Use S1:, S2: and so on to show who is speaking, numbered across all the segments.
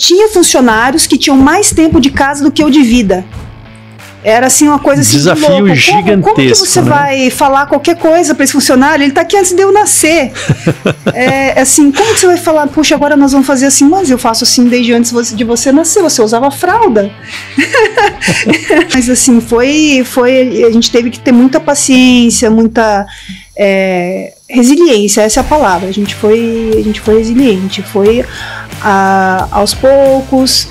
S1: tinha funcionários que tinham mais tempo de casa do que eu de vida. Era assim uma coisa assim,
S2: desafio
S1: de louco.
S2: gigantesco.
S1: Como que você vai falar qualquer coisa para esse funcionário? Ele tá aqui antes de eu nascer. Assim, como que você vai falar, puxa, agora nós vamos fazer assim, mas eu faço assim desde antes de você nascer, você usava fralda. Mas assim, a gente teve que ter muita paciência, muita resiliência, essa é a palavra. A gente foi resiliente, foi aos poucos.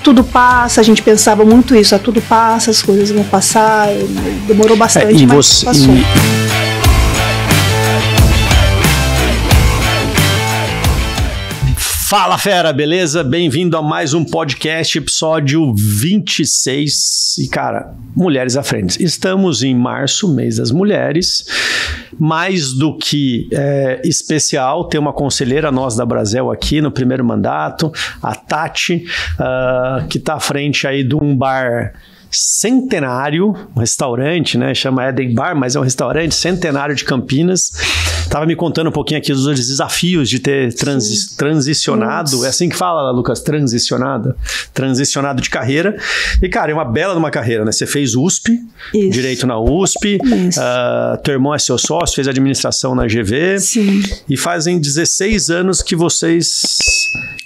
S1: Tudo passa, a gente pensava muito isso, tudo passa, as coisas vão passar, demorou bastante, mas passou.
S2: Fala fera, beleza? Bem-vindo a mais um podcast, episódio 26. E cara, mulheres à frente. Estamos em março, mês das mulheres. Mais do que especial, tem uma conselheira nossa da Brasel aqui no primeiro mandato, a Tati, que está à frente aí de um bar centenário, um restaurante, né? Chama Eden Bar, mas é um restaurante centenário de Campinas. Tava me contando um pouquinho aqui dos desafios de ter transicionado. Nossa. É assim que fala, Lucas? Transicionado de carreira. E, cara, é uma bela de uma carreira, né? Você fez USP, isso. Direito na USP. Teu irmão é seu sócio, fez administração na GV. Sim. E fazem 16 anos que vocês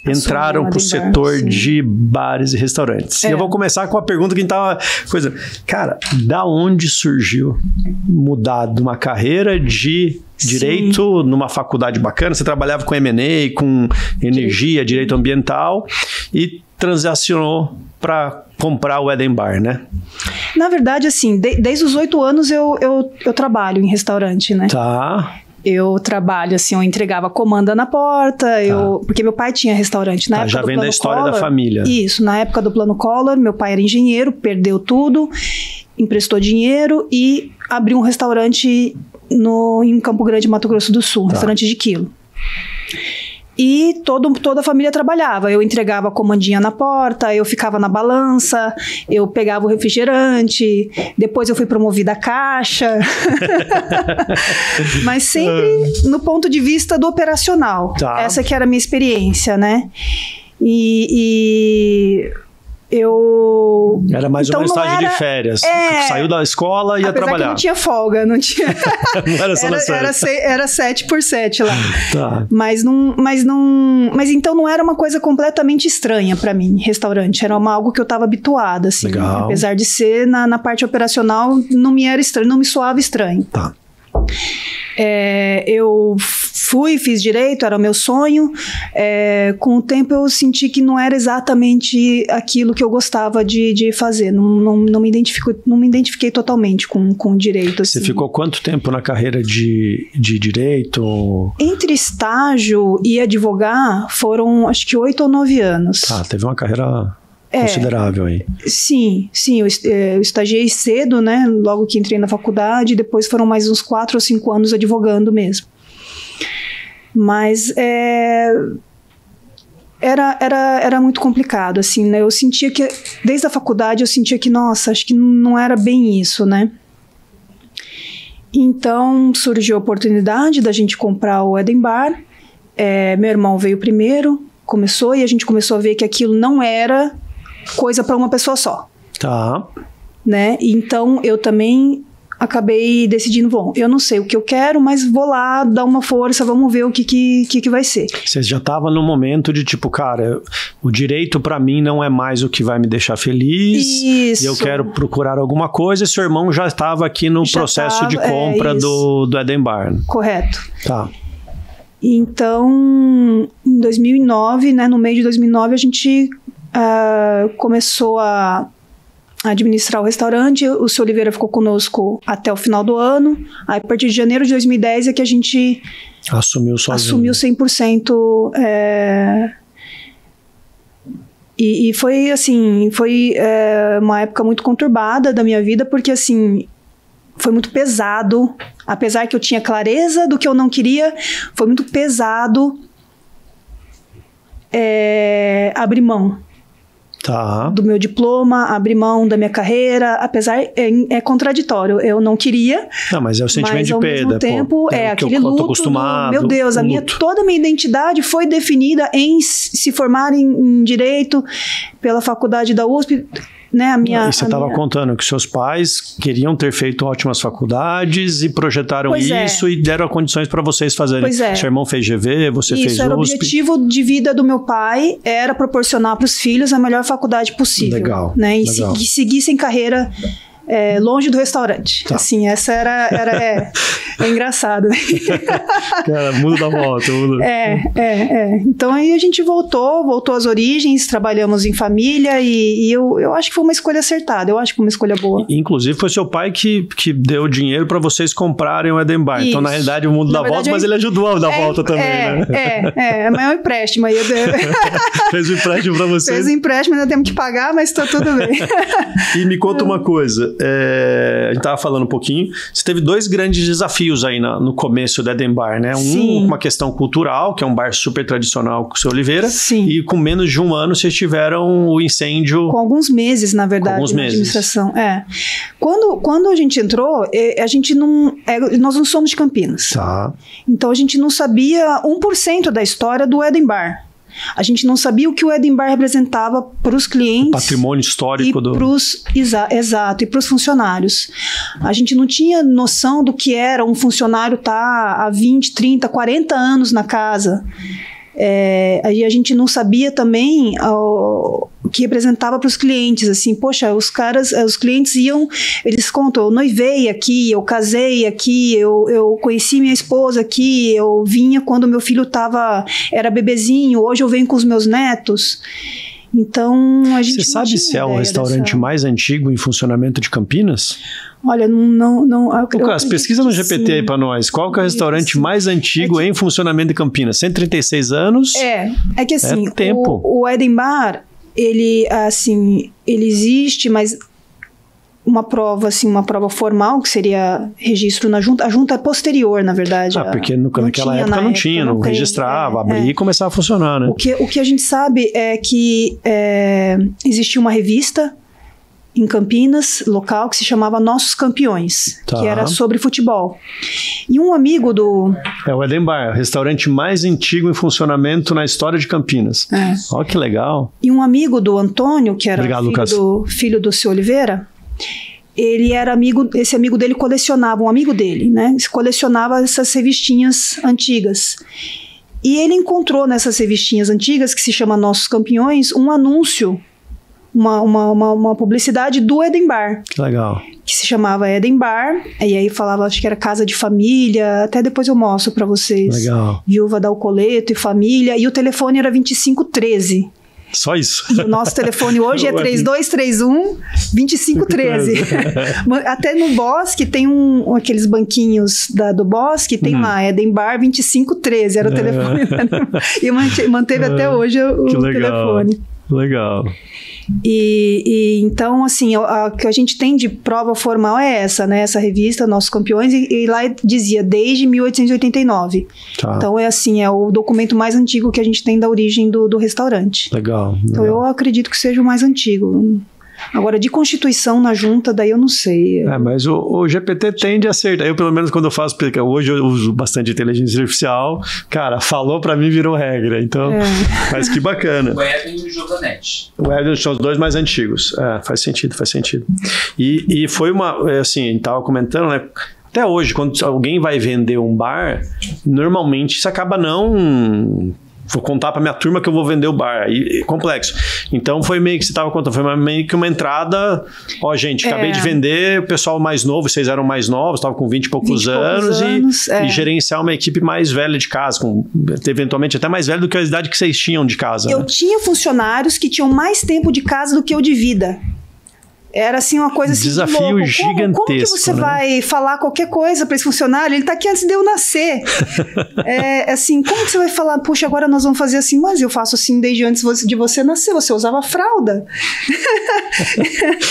S2: entraram pro setor de bares e restaurantes. E eu vou começar com a pergunta que a gente tava... Cara, da onde surgiu mudar de uma carreira de direito numa faculdade bacana? Você trabalhava com M&A, com energia, direito ambiental e transacionou para comprar o Eden Bar, né?
S1: Na verdade, assim, desde os 8 anos eu trabalho em restaurante, né?
S2: Tá.
S1: Eu trabalho, assim, eu entregava comanda na porta, porque meu pai tinha restaurante na época
S2: já
S1: do
S2: vem
S1: Plano
S2: da história
S1: Collor.
S2: Da família.
S1: Isso, na época do Plano Collor, meu pai era engenheiro, perdeu tudo, emprestou dinheiro e abriu um restaurante em Campo Grande, Mato Grosso do Sul, restaurante de quilo. E toda a família trabalhava. Eu entregava a comandinha na porta, eu ficava na balança, eu pegava o refrigerante, depois eu fui promovida a caixa. Mas sempre no ponto de vista do operacional. Tá. Essa que era a minha experiência, né?
S2: Era mais ou menos estágio de férias. Saiu da escola e ia trabalhar.
S1: Que não tinha folga, não tinha.
S2: Não era só
S1: era 7x7 lá.
S2: Tá.
S1: Mas então não era uma coisa completamente estranha para mim, restaurante. Era algo que eu estava habituada, assim.
S2: Legal.
S1: Apesar de ser na parte operacional, não me era estranho, não me soava estranho.
S2: Tá.
S1: Eu fiz direito, era o meu sonho. Com o tempo eu senti que não era exatamente aquilo que eu gostava de fazer. Não me identifiquei totalmente com o direito. Assim.
S2: Você ficou quanto tempo na carreira de direito?
S1: Entre estágio e advogar foram acho que 8 ou 9 anos.
S2: Tá, teve uma carreira considerável aí.
S1: Sim, eu estagiei cedo, né? Logo que entrei na faculdade, depois foram mais uns 4 ou 5 anos advogando mesmo. Mas era muito complicado, assim, né? Eu sentia que, desde a faculdade, eu sentia que, nossa, acho que não era bem isso, né? Então, surgiu a oportunidade da gente comprar o Eden Bar. Meu irmão veio primeiro, e a gente começou a ver que aquilo não era coisa para uma pessoa só.
S2: Tá.
S1: Né? Então, eu também acabei decidindo, bom, eu não sei o que eu quero, mas vou lá dar uma força, vamos ver o que vai ser.
S2: Você já estava no momento de tipo, cara, o direito para mim não é mais o que vai me deixar feliz.
S1: Isso.
S2: E eu quero procurar alguma coisa, e seu irmão já estava aqui no processo de compra do Eden Bar.
S1: Correto.
S2: Tá.
S1: Então, em 2009, né, no meio de 2009, a gente começou a administrar o restaurante. O seu Oliveira ficou conosco até o final do ano. Aí, a partir de janeiro de 2010 é que a gente
S2: assumiu sozinho.
S1: Assumiu 100%. E foi assim, uma época muito conturbada da minha vida, porque assim, foi muito pesado. Apesar que eu tinha clareza do que eu não queria, foi muito pesado abrir mão. do meu diploma, abrir mão da minha carreira, apesar é contraditório, eu não queria.
S2: Não, mas é o sentimento de perda.
S1: Ao mesmo tempo, aquele luto,
S2: acostumado,
S1: meu Deus, toda a minha identidade foi definida em se formar em Direito pela faculdade da USP. Né,
S2: e você estava contando que seus pais queriam ter feito ótimas faculdades e projetaram isso e deram condições para vocês fazerem.
S1: Pois é.
S2: Seu irmão fez GV, você fez USP.
S1: Isso era o objetivo de vida do meu pai, era proporcionar para os filhos a melhor faculdade possível.
S2: Legal.
S1: Né,
S2: legal.
S1: E seguissem carreira longe do restaurante. Tá. Assim, essa era engraçado.
S2: Cara, muda da volta. Muda.
S1: Então aí a gente voltou às origens, trabalhamos em família e eu acho que foi uma escolha acertada, eu acho que foi uma escolha boa.
S2: Inclusive foi seu pai que deu dinheiro para vocês comprarem o Eden Bar. Isso. Então na realidade o mundo dá volta, mas ele ajudou a dar volta também, né?
S1: Mas é um empréstimo aí.
S2: Fez um empréstimo para vocês.
S1: Fez um empréstimo, ainda temos que pagar, mas tá tudo bem.
S2: E me conta uma coisa, a gente estava falando um pouquinho, você teve 2 grandes desafios aí no começo da Eden Bar, né? Uma questão cultural, que é um bar super tradicional com o seu Oliveira.
S1: Sim.
S2: E com menos de um ano vocês tiveram o incêndio.
S1: Com alguns meses, na verdade, na administração. Quando a gente entrou, a gente nós não somos de Campinas.
S2: Tá.
S1: Então a gente não sabia 1% da história do Eden Bar. A gente não sabia o que o Eden Bar representava para os clientes. O
S2: patrimônio histórico
S1: Exato, e para os funcionários. A gente não tinha noção do que era um funcionário estar há 20, 30, 40 anos na casa. E a gente não sabia também o que representava para os clientes, assim, poxa, os clientes eles contam, eu noivei aqui, eu casei aqui, eu conheci minha esposa aqui, eu vinha quando meu filho era bebezinho, hoje eu venho com os meus netos. Então, a gente
S2: Você sabe se é o restaurante mais antigo em funcionamento de Campinas?
S1: Olha, não.
S2: Lucas, pesquisa no GPT aí pra nós. Qual que é o restaurante mais antigo em funcionamento de Campinas? 136 anos?
S1: É que assim,
S2: tempo.
S1: O Eden Bar, ele existe, mas uma prova formal, que seria registro na junta. A junta é posterior, na verdade.
S2: Porque naquela época não tinha, não registrava, abria e começava a funcionar, né?
S1: O que a gente sabe é que existia uma revista em Campinas, local, que se chamava Nossos Campeões, que era sobre futebol. E um amigo do...
S2: o Eden Bar, o restaurante mais antigo em funcionamento na história de Campinas. Olha que legal.
S1: E um amigo do Antônio, que era filho do seu Oliveira, ele era esse amigo dele colecionava, um amigo dele, né? Colecionava essas revistinhas antigas. E ele encontrou nessas revistinhas antigas, que se chama Nossos Campeões, um anúncio, uma publicidade do Eden Bar.
S2: Que legal.
S1: Que se chamava Eden Bar, e aí falava, acho que era casa de família, até depois eu mostro para vocês.
S2: Legal.
S1: Viúva da Alcoleto e família, e o telefone era 2513.
S2: Só isso.
S1: E o nosso telefone hoje é 3231-2513. Até no Bosque tem aqueles banquinhos do Bosque, tem lá, Eden Bar 2513, era o telefone. E manteve até hoje o telefone.
S2: Legal.
S1: E então, assim, o que a gente tem de prova formal é essa, né? Essa revista, Nossos Campeões, e lá dizia desde 1889. Então, é o documento mais antigo que a gente tem da origem do restaurante.
S2: Legal.
S1: Então, eu acredito que seja o mais antigo. Agora, de constituição na junta, daí eu não sei.
S2: Mas o GPT tende a acertar. Eu, pelo menos, quando eu faço, porque hoje eu uso bastante inteligência artificial, cara, falou pra mim, virou regra. Então, mas que bacana.
S3: O Edwin e o Josanete.
S2: O Edwin são os 2 mais antigos. Faz sentido. E foi assim, a gente tava comentando, né? Até hoje, quando alguém vai vender um bar, normalmente isso acaba não... Vou contar pra minha turma que eu vou vender o bar. É complexo. Então foi meio que você estava contando, foi meio que uma entrada. Gente, acabei de vender, o pessoal mais novo, vocês eram mais novos, estavam com 20 e poucos anos. E gerenciar uma equipe mais velha de casa, eventualmente até mais velha do que a idade que vocês tinham de casa.
S1: Eu tinha funcionários que tinham mais tempo de casa do que eu de vida. Era assim uma coisa assim,
S2: desafio louco. Gigantesco.
S1: Como que você vai falar qualquer coisa para esse funcionário? Ele está aqui antes de eu nascer. Assim, como que você vai falar, puxa, agora nós vamos fazer assim, mas eu faço assim desde antes de você nascer, você usava fralda.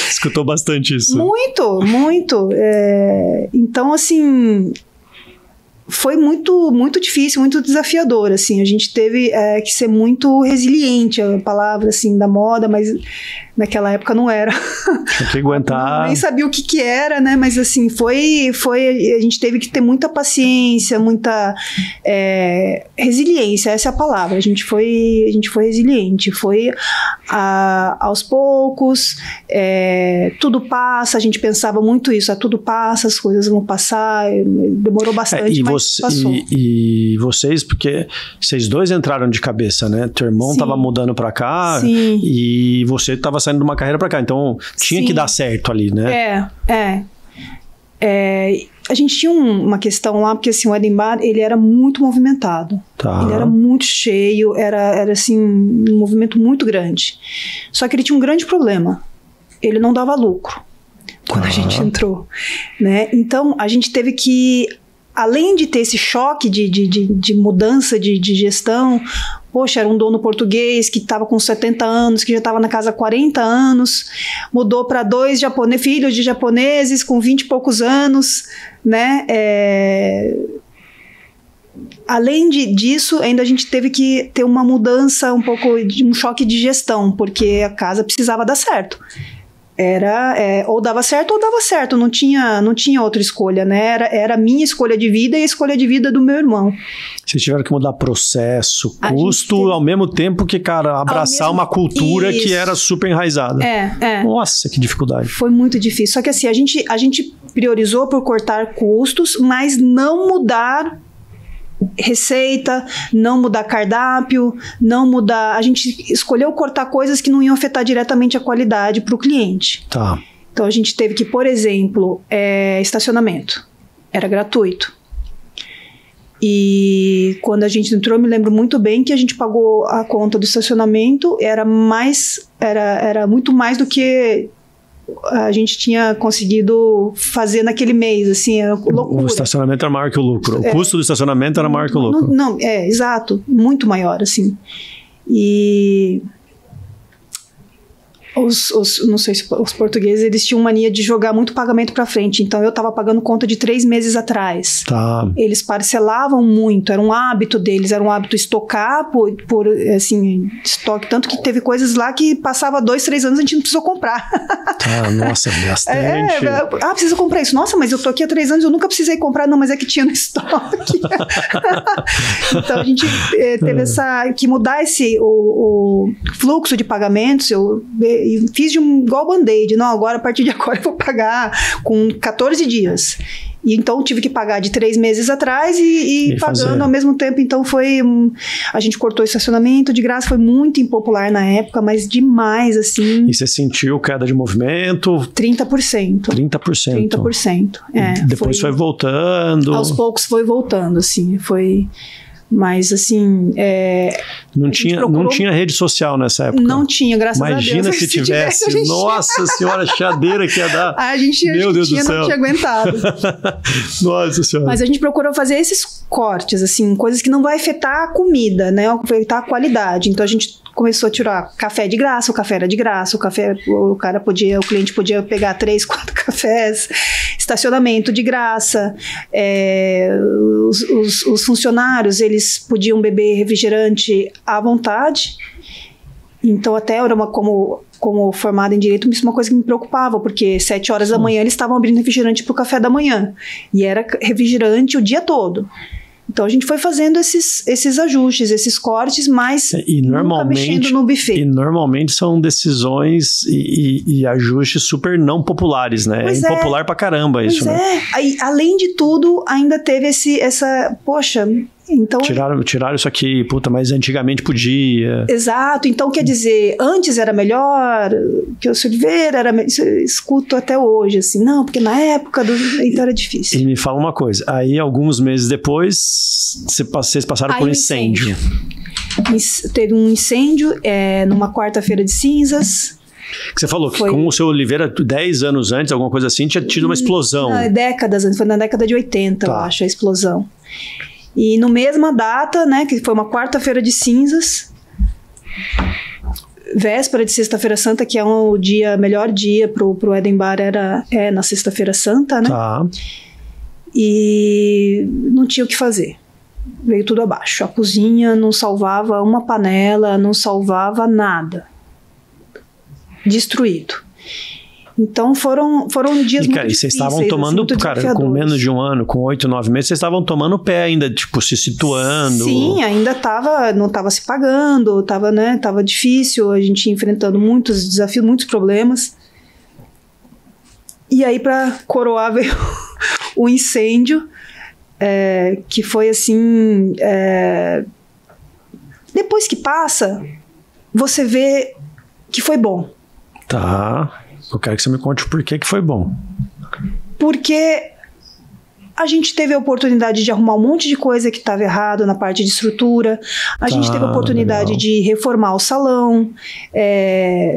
S2: Escutou bastante isso.
S1: Muito. Então, assim, foi muito, muito difícil, muito desafiador, assim. A gente teve que ser muito resiliente, a palavra, assim, da moda, mas naquela época não era.
S2: Tinha que aguentar.
S1: Nem sabia o que era, né? Mas, assim, a gente teve que ter muita paciência, muita resiliência, essa é a palavra. A gente foi resiliente, foi aos poucos, tudo passa, a gente pensava muito isso, tudo passa, as coisas vão passar, demorou bastante, passou.
S2: E vocês, porque vocês dois entraram de cabeça, né? Teu irmão estava mudando pra cá.
S1: Sim.
S2: E você estava saindo de uma carreira pra cá, então tinha que dar certo ali, né?
S1: A gente tinha uma questão lá, porque assim, o Eden Bar, ele era muito movimentado.
S2: Tá.
S1: Ele era muito cheio, era assim, um movimento muito grande. Só que ele tinha um grande problema. Ele não dava lucro quando a gente entrou, né? Então, a gente teve que, além de ter esse choque de mudança de gestão, poxa, era um dono português que estava com 70 anos, que já estava na casa há 40 anos, mudou para 2 filhos de japoneses com 20 e poucos anos, né? Além disso, ainda a gente teve que ter uma mudança, um choque de gestão, porque a casa precisava dar certo. Ou dava certo, não tinha outra escolha, né? Era a minha escolha de vida e a escolha de vida do meu irmão.
S2: Vocês tiveram que mudar processo, custo, ao mesmo tempo que, cara, abraçar uma cultura que era super enraizada. Nossa, que dificuldade.
S1: Foi muito difícil. Só que assim, a gente priorizou por cortar custos, mas não mudar receita, não mudar cardápio, não mudar... A gente escolheu cortar coisas que não iam afetar diretamente a qualidade para o cliente.
S2: Tá.
S1: Então a gente teve que, por exemplo, estacionamento. Era gratuito. E quando a gente entrou, eu me lembro muito bem que a gente pagou a conta do estacionamento, era muito mais do que a gente tinha conseguido fazer naquele mês, assim, era loucura. O
S2: estacionamento era maior que o lucro. O custo do estacionamento era maior que o lucro.
S1: Não, exato, muito maior, assim. E não sei se os portugueses, eles tinham mania de jogar muito pagamento para frente, então eu estava pagando conta de 3 meses atrás.
S2: Tá.
S1: Eles parcelavam muito, era um hábito deles, era um hábito estocar por assim, estoque, tanto que teve coisas lá que passava 2, 3 anos a gente não precisou comprar.
S2: Tá, nossa, bastante.
S1: Precisa comprar isso. Nossa, mas eu tô aqui há 3 anos, eu nunca precisei comprar, não, mas é que tinha no estoque. Então a gente teve que mudar o fluxo de pagamentos, e fiz igual Band-Aid, não, agora a partir de agora eu vou pagar com 14 dias. E então tive que pagar de 3 meses atrás e pagando ao mesmo tempo. Então a gente cortou o estacionamento de graça, foi muito impopular na época, mas demais, assim.
S2: E você sentiu queda de movimento?
S1: 30%. 30%.
S2: Depois foi voltando?
S1: Aos poucos foi voltando, assim, foi... Mas, assim...
S2: Não tinha rede social nessa época?
S1: Não tinha, graças a Deus.
S2: Imagina se tivesse. Nossa senhora, a chiadeira que ia dar.
S1: Meu Deus do céu. Não tinha aguentado.
S2: Nossa senhora.
S1: Mas a gente procurou fazer esses cortes, assim, coisas que não vai afetar a comida, né? Afetar a qualidade. Então, a gente começou a tirar café de graça, o café era de graça, o cliente podia pegar 3, 4 cafés, estacionamento de graça, os funcionários, eles podiam beber refrigerante à vontade. Então, até era como formada em direito, isso é uma coisa que me preocupava, porque 7 horas da manhã eles estavam abrindo refrigerante para o café da manhã, e era refrigerante o dia todo. Então a gente foi fazendo esses ajustes, esses cortes, mas nunca mexendo no buffet.
S2: E normalmente são decisões e ajustes super não populares, né?
S1: Pois
S2: é impopular pra caramba isso, né?
S1: Aí, além de tudo, ainda teve poxa... Então,
S2: tiraram isso aqui, puta, mas antigamente podia.
S1: Exato, então quer dizer, antes era melhor, que o Silveira era melhor, escuto até hoje, assim, não, porque na época então era difícil.
S2: E me fala uma coisa, aí alguns meses depois, vocês passaram por um incêndio.
S1: Teve um incêndio numa quarta-feira de cinzas.
S2: Que você falou que com o seu Oliveira, 10 anos antes, alguma coisa assim, tinha tido uma explosão.
S1: Décadas antes, foi na década de 80, eu acho, a explosão. E no mesma data, né, que foi uma quarta-feira de cinzas, véspera de Sexta-feira Santa, que é melhor dia pro Eden Bar, é na Sexta-feira Santa, né?
S2: Tá.
S1: e não tinha o que fazer. Veio tudo abaixo. A cozinha não salvava uma panela, não salvava nada. Destruído. Então foram dias muito difíceis.
S2: E vocês estavam tomando, cara, com menos de um ano, com 8, 9 meses, vocês estavam tomando pé ainda, tipo, se situando.
S1: Sim, ainda não estava se pagando, tava difícil, a gente ia enfrentando muitos desafios, muitos problemas. E aí, para coroar, veio o incêndio, que foi assim... depois que passa, você vê que foi bom.
S2: Tá... Eu quero que você me conte o porquê que foi bom.
S1: Porque a gente teve a oportunidade de arrumar um monte de coisa que estava errado na parte de estrutura. A gente teve a oportunidade de reformar o salão.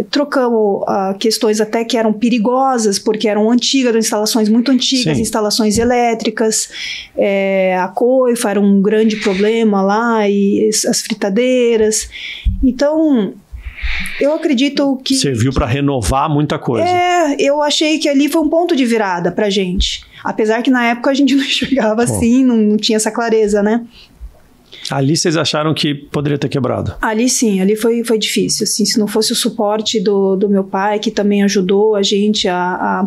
S1: Trocamos questões até que eram perigosas, porque eram instalações muito antigas, sim, instalações elétricas. A coifa era um grande problema lá, e as fritadeiras. Então... eu acredito que...
S2: serviu para renovar muita coisa.
S1: Eu achei que ali foi um ponto de virada pra gente. Apesar que na época a gente não enxergava assim, não tinha essa clareza, né?
S2: Ali vocês acharam que poderia ter quebrado?
S1: Ali sim, ali foi difícil. Assim, se não fosse o suporte do meu pai, que também ajudou a gente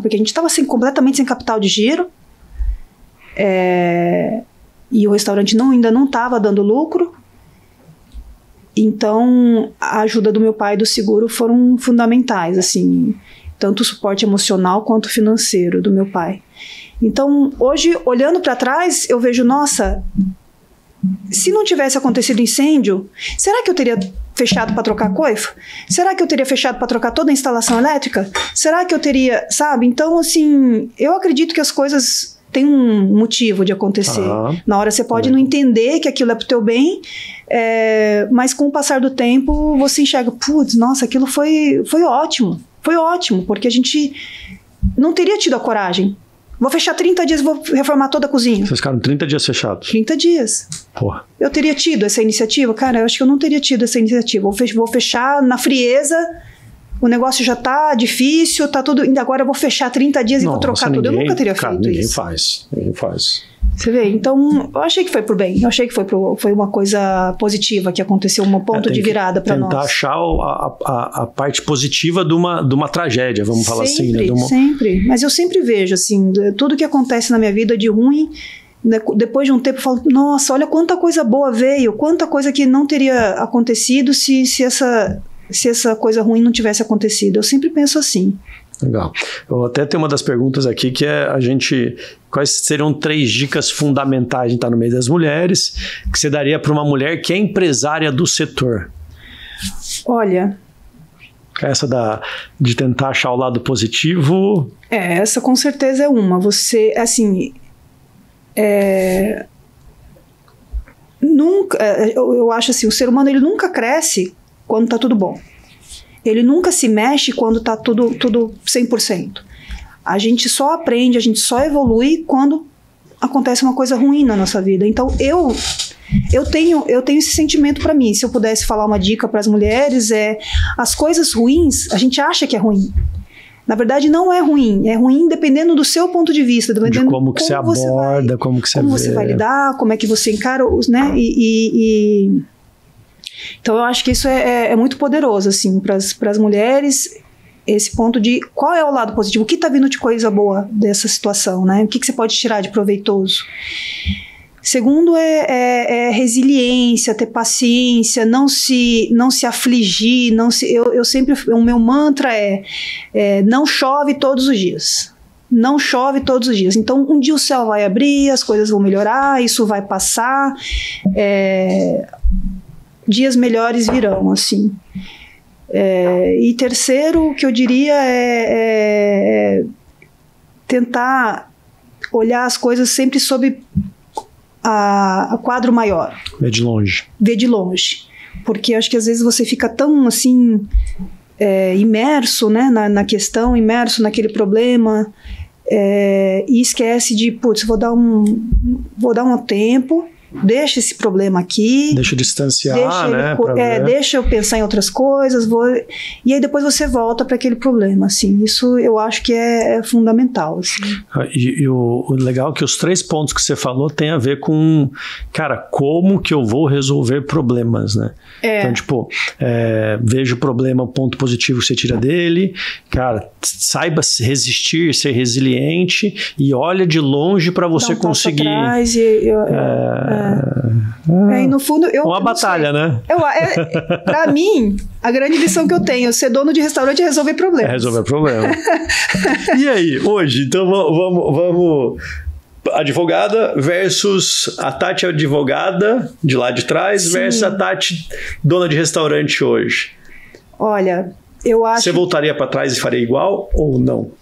S1: porque a gente estava completamente sem capital de giro. E o restaurante ainda não estava dando lucro. Então, a ajuda do meu pai e do seguro foram fundamentais, assim, tanto o suporte emocional quanto financeiro do meu pai. Então, hoje, olhando para trás, eu vejo, nossa, se não tivesse acontecido incêndio, será que eu teria fechado para trocar a coifa? Será que eu teria fechado para trocar toda a instalação elétrica? Será que eu teria, sabe? Então, assim, eu acredito que as coisas... tem um motivo de acontecer. Na hora você pode não entender que aquilo é pro teu bem, mas com o passar do tempo você enxerga, putz, nossa, aquilo foi ótimo. Foi ótimo, porque a gente não teria tido a coragem. Vou fechar 30 dias e vou reformar toda a cozinha.
S2: Vocês ficaram 30 dias fechados?
S1: 30 dias.
S2: Porra.
S1: Eu teria tido essa iniciativa? Cara, eu acho que eu não teria tido essa iniciativa. Vou fechar na frieza... o negócio já tá difícil, tá tudo... agora eu vou fechar 30 dias e vou trocar tudo. Eu nunca teria feito isso.
S2: Ninguém faz.
S1: Você vê? Então, eu achei que foi por bem. Eu achei que foi uma coisa positiva que aconteceu, um ponto de virada para nós.
S2: Tentar achar a parte positiva de uma tragédia, vamos falar assim. Né?
S1: Sempre. Mas eu sempre vejo, assim, tudo que acontece na minha vida de ruim... depois de um tempo eu falo, nossa, olha quanta coisa boa veio, quanta coisa que não teria acontecido se essa coisa ruim não tivesse acontecido. Eu sempre penso assim.
S2: Legal. Eu até tenho uma das perguntas aqui que é quais seriam 3 dicas fundamentais, a gente está no meio das mulheres, que você daria para uma mulher que é empresária do setor?
S1: Olha...
S2: essa de tentar achar o lado positivo...
S1: essa com certeza é uma. Você, assim... eu acho assim, o ser humano ele nunca cresce quando tá tudo bom. Ele nunca se mexe quando tá tudo 100%. A gente só aprende, a gente só evolui quando acontece uma coisa ruim na nossa vida. Então, eu tenho esse sentimento para mim. Se eu pudesse falar uma dica para as mulheres, as coisas ruins, a gente acha que é ruim. Na verdade, não é ruim. É ruim dependendo do seu ponto de vista. Dependendo
S2: de como que você aborda, como você
S1: vai lidar, como é que você encara os, né? Então, eu acho que isso é muito poderoso, assim, para as mulheres, esse ponto de qual é o lado positivo, o que está vindo de coisa boa dessa situação, né? O que você pode tirar de proveitoso? Segundo resiliência, ter paciência, não se afligir, eu sempre, o meu mantra não chove todos os dias. Não chove todos os dias. Então, um dia o céu vai abrir, as coisas vão melhorar, isso vai passar, dias melhores virão, assim. E terceiro, o que eu diria é tentar olhar as coisas sempre sob a quadro maior.
S2: Ver de longe.
S1: Ver de longe. Porque acho que às vezes você fica tão assim imerso, né, na questão, imerso naquele problema, e esquece de, putz, vou dar um tempo, deixa esse problema aqui.
S2: Deixa eu distanciar, né?
S1: Deixa eu pensar em outras coisas, e aí depois você volta para aquele problema, assim. Isso eu acho que é fundamental, assim.
S2: E o legal é que os 3 pontos que você falou tem a ver com, cara, como que eu vou resolver problemas, né? Então, tipo, veja o problema, o ponto positivo que você tira dele, cara, saiba resistir, ser resiliente e olha de longe para você conseguir.
S1: Atrás e no fundo,
S2: uma batalha, né?
S1: Pra mim, a grande lição que eu tenho é ser dono de restaurante e resolver problemas.
S2: Resolver problema. E aí, hoje, então vamos advogada versus a Tati advogada de lá de trás. Sim. Versus a Tati dona de restaurante hoje.
S1: Olha, eu acho...
S2: Você voltaria para trás e faria igual ou não?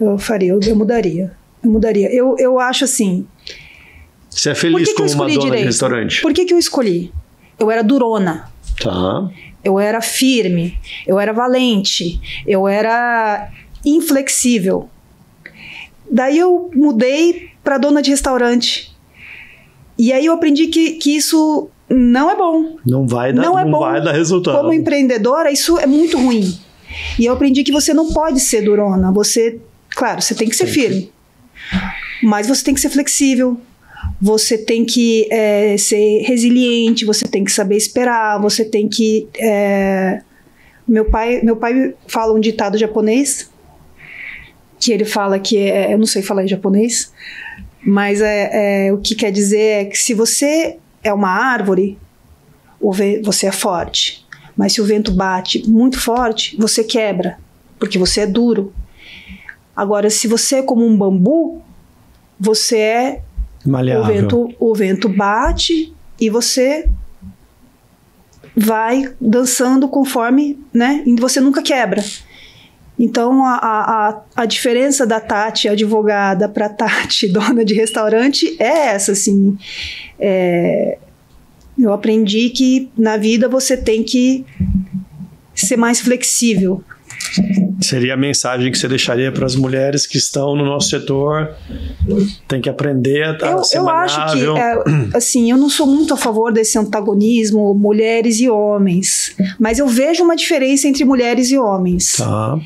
S1: Eu mudaria. Eu acho assim...
S2: Você é feliz como uma dona de restaurante?
S1: Por que eu escolhi? Eu era durona.
S2: Tá.
S1: Eu era firme. Eu era valente. Eu era inflexível. Daí eu mudei para dona de restaurante. E aí eu aprendi que isso não é bom.
S2: Não vai dar resultado.
S1: Como empreendedora, isso é muito ruim. E eu aprendi que você não pode ser durona. Claro, você tem que ser firme. Mas você tem que ser flexível. Você tem que ser resiliente. Você tem que saber esperar. Você tem que... Meu pai fala um ditado japonês, que ele fala que eu não sei falar em japonês, mas o que quer dizer é que se você é uma árvore, você é forte. Mas se o vento bate muito forte, você quebra, porque você é duro. Agora, se você é como um bambu, você é maleável. O vento bate e você vai dançando conforme, né? E você nunca quebra. Então, a diferença da Tati advogada para Tati dona de restaurante é essa, assim. Eu aprendi que na vida você tem que ser mais flexível.
S2: Seria a mensagem que você deixaria para as mulheres que estão no nosso setor? Tem que aprender a ser maleável.
S1: Eu acho que, assim, eu não sou muito a favor desse antagonismo mulheres e homens, mas eu vejo uma diferença entre mulheres e homens.
S2: Tá.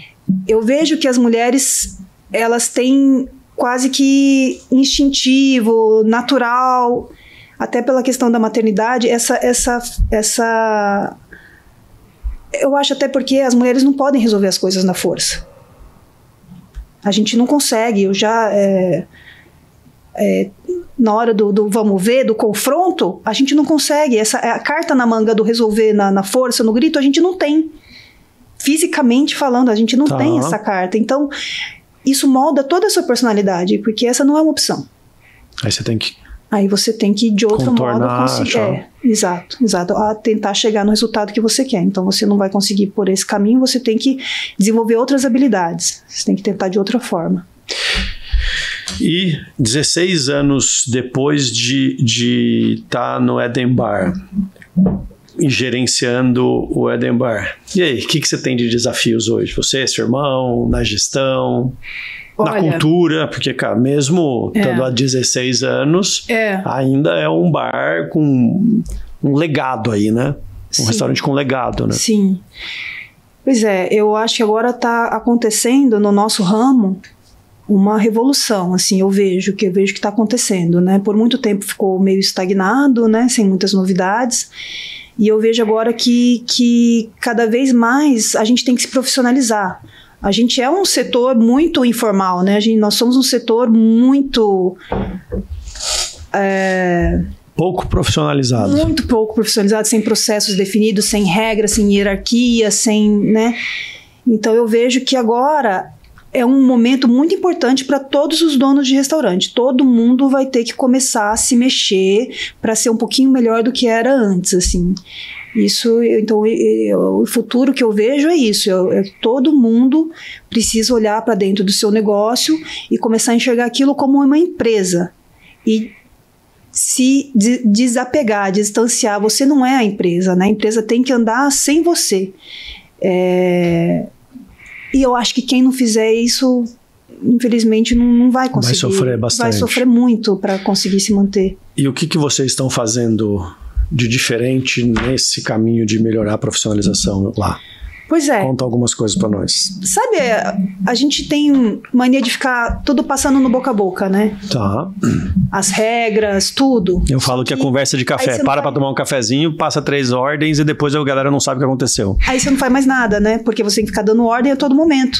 S1: Eu vejo que as mulheres, elas têm quase que instintivo, natural, até pela questão da maternidade, eu acho até porque as mulheres não podem resolver as coisas na força. A gente não consegue. Eu já... na hora do vamos ver, do confronto, a gente não consegue. A carta na manga do resolver na força, no grito, a gente não tem. Fisicamente falando, a gente não tem essa carta. Então, isso molda toda a sua personalidade, porque essa não é uma opção. Aí você tem que, de outro modo, conseguir. Exato. A tentar chegar no resultado que você quer. Então, você não vai conseguir por esse caminho, você tem que desenvolver outras habilidades. Você tem que tentar de outra forma.
S2: E 16 anos depois de estar no Eden Bar e gerenciando o Eden Bar, e aí, o que você tem de desafios hoje? Você, seu irmão, na gestão... Na cultura, porque, cara, mesmo estando há 16 anos, ainda é um bar com um legado aí, né? Um restaurante com legado, né?
S1: Sim. Pois é, eu acho que agora está acontecendo no nosso ramo uma revolução, assim, eu vejo que está acontecendo, né? Por muito tempo ficou meio estagnado, né? Sem muitas novidades. E eu vejo agora que cada vez mais a gente tem que se profissionalizar. A gente é um setor muito informal, né? Nós somos um setor muito...
S2: pouco profissionalizado.
S1: Muito pouco profissionalizado, sem processos definidos, sem regras, sem hierarquia, né? Então eu vejo que agora é um momento muito importante para todos os donos de restaurante. Todo mundo vai ter que começar a se mexer para ser um pouquinho melhor do que era antes, assim. Então, o futuro que eu vejo é isso. Todo mundo precisa olhar para dentro do seu negócio e começar a enxergar aquilo como uma empresa. E se desapegar, distanciar. Você não é a empresa, né? A empresa tem que andar sem você. E eu acho que quem não fizer isso infelizmente não vai conseguir.
S2: Vai sofrer bastante.
S1: Vai sofrer muito para conseguir se manter.
S2: E o que vocês estão fazendo de diferente nesse caminho de melhorar a profissionalização lá?
S1: Pois é.
S2: Conta algumas coisas para nós.
S1: Sabe, a gente tem mania de ficar tudo passando no boca a boca, né?
S2: Tá.
S1: As regras, tudo.
S2: Eu falo que a conversa de café. Para pra tomar um cafezinho, passa 3 ordens e depois a galera não sabe o que aconteceu.
S1: Aí você não faz mais nada, né? Porque você tem que ficar dando ordem a todo momento.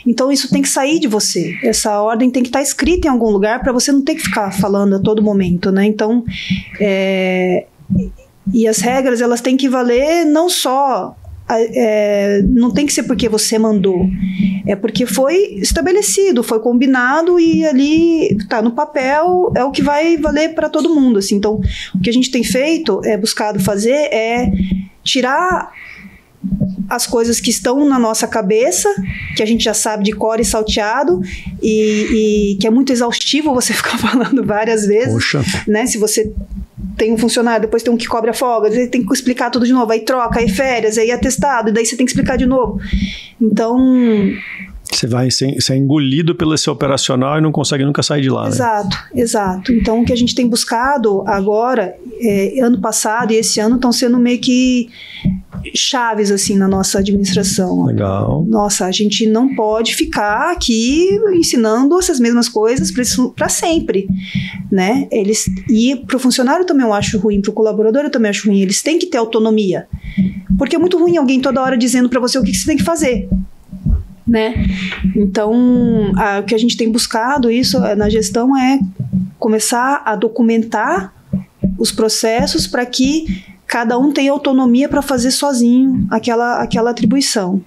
S1: Então isso tem que sair de você. Essa ordem tem que estar escrita em algum lugar para você não ter que ficar falando a todo momento, né? Então, e as regras, elas têm que valer não só... não tem que ser porque você mandou, é porque foi estabelecido, foi combinado e ali tá no papel, é o que vai valer para todo mundo, assim. Então, o que a gente tem feito, buscado fazer, é tirar as coisas que estão na nossa cabeça, que a gente já sabe de cor e salteado, e que é muito exaustivo você ficar falando várias vezes.
S2: Poxa.
S1: Né? Se você tem um funcionário, depois tem um que cobre a folga, você tem que explicar tudo de novo, aí troca, aí férias, aí atestado, e daí você tem que explicar de novo. Então...
S2: Você vai ser engolido pelo esse operacional e não consegue nunca sair de lá,
S1: Exato,
S2: né?
S1: Exato. Então, o que a gente tem buscado agora, ano passado e esse ano, estão sendo meio que chaves, assim, na nossa administração.
S2: Legal.
S1: Nossa, a gente não pode ficar aqui ensinando essas mesmas coisas para sempre, né? E para o funcionário também eu acho ruim, para o colaborador eu também acho ruim. Eles têm que ter autonomia. Porque é muito ruim alguém toda hora dizendo para você o que você tem que fazer, né? Então, o que a gente tem buscado isso na gestão é começar a documentar os processos para que cada um tenha autonomia para fazer sozinho aquela atribuição.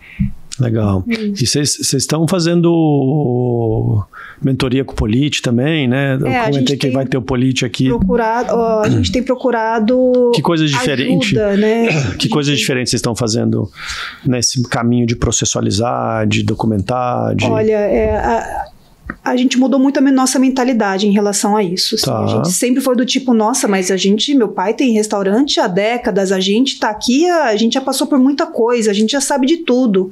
S2: Legal. E vocês estão fazendo mentoria com o Politi também, né? Eu comentei que vai ter o Politi aqui.
S1: A gente tem procurado
S2: que coisas diferentes,
S1: né?
S2: Que coisas diferentes vocês estão fazendo nesse caminho de processualizar, de documentar?
S1: Olha, a gente mudou muito a nossa mentalidade em relação a isso. Assim. A gente sempre foi do tipo, nossa, mas meu pai tem restaurante há décadas, a gente tá aqui, a gente já passou por muita coisa, a gente já sabe de tudo.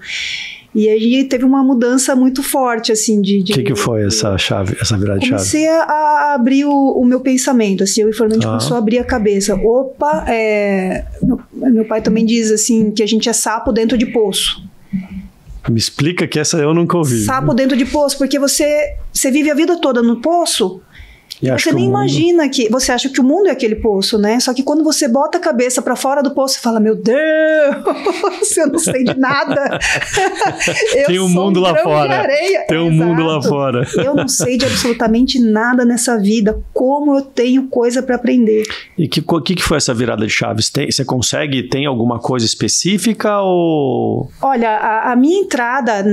S1: E aí teve uma mudança muito forte, assim, O
S2: que foi essa virada de chave?
S1: Comecei a abrir o meu pensamento, assim, eu e o Fernando começou a abrir a cabeça. Opa, meu pai também diz, assim, que a gente é sapo dentro de poço.
S2: Me explica que essa eu nunca ouvi.
S1: Sapo dentro de poço, porque você vive a vida toda no poço e você nem imagina que... Você acha que o mundo é aquele poço, né? Só que quando você bota a cabeça pra fora do poço, você fala, meu Deus, eu não sei de nada.
S2: Tem um mundo lá fora. Tem um mundo lá fora.
S1: Eu não sei de absolutamente nada nessa vida. Como eu tenho coisa pra aprender.
S2: E que foi essa virada de chaves? Você tem alguma coisa específica ou...
S1: Olha, a minha entrada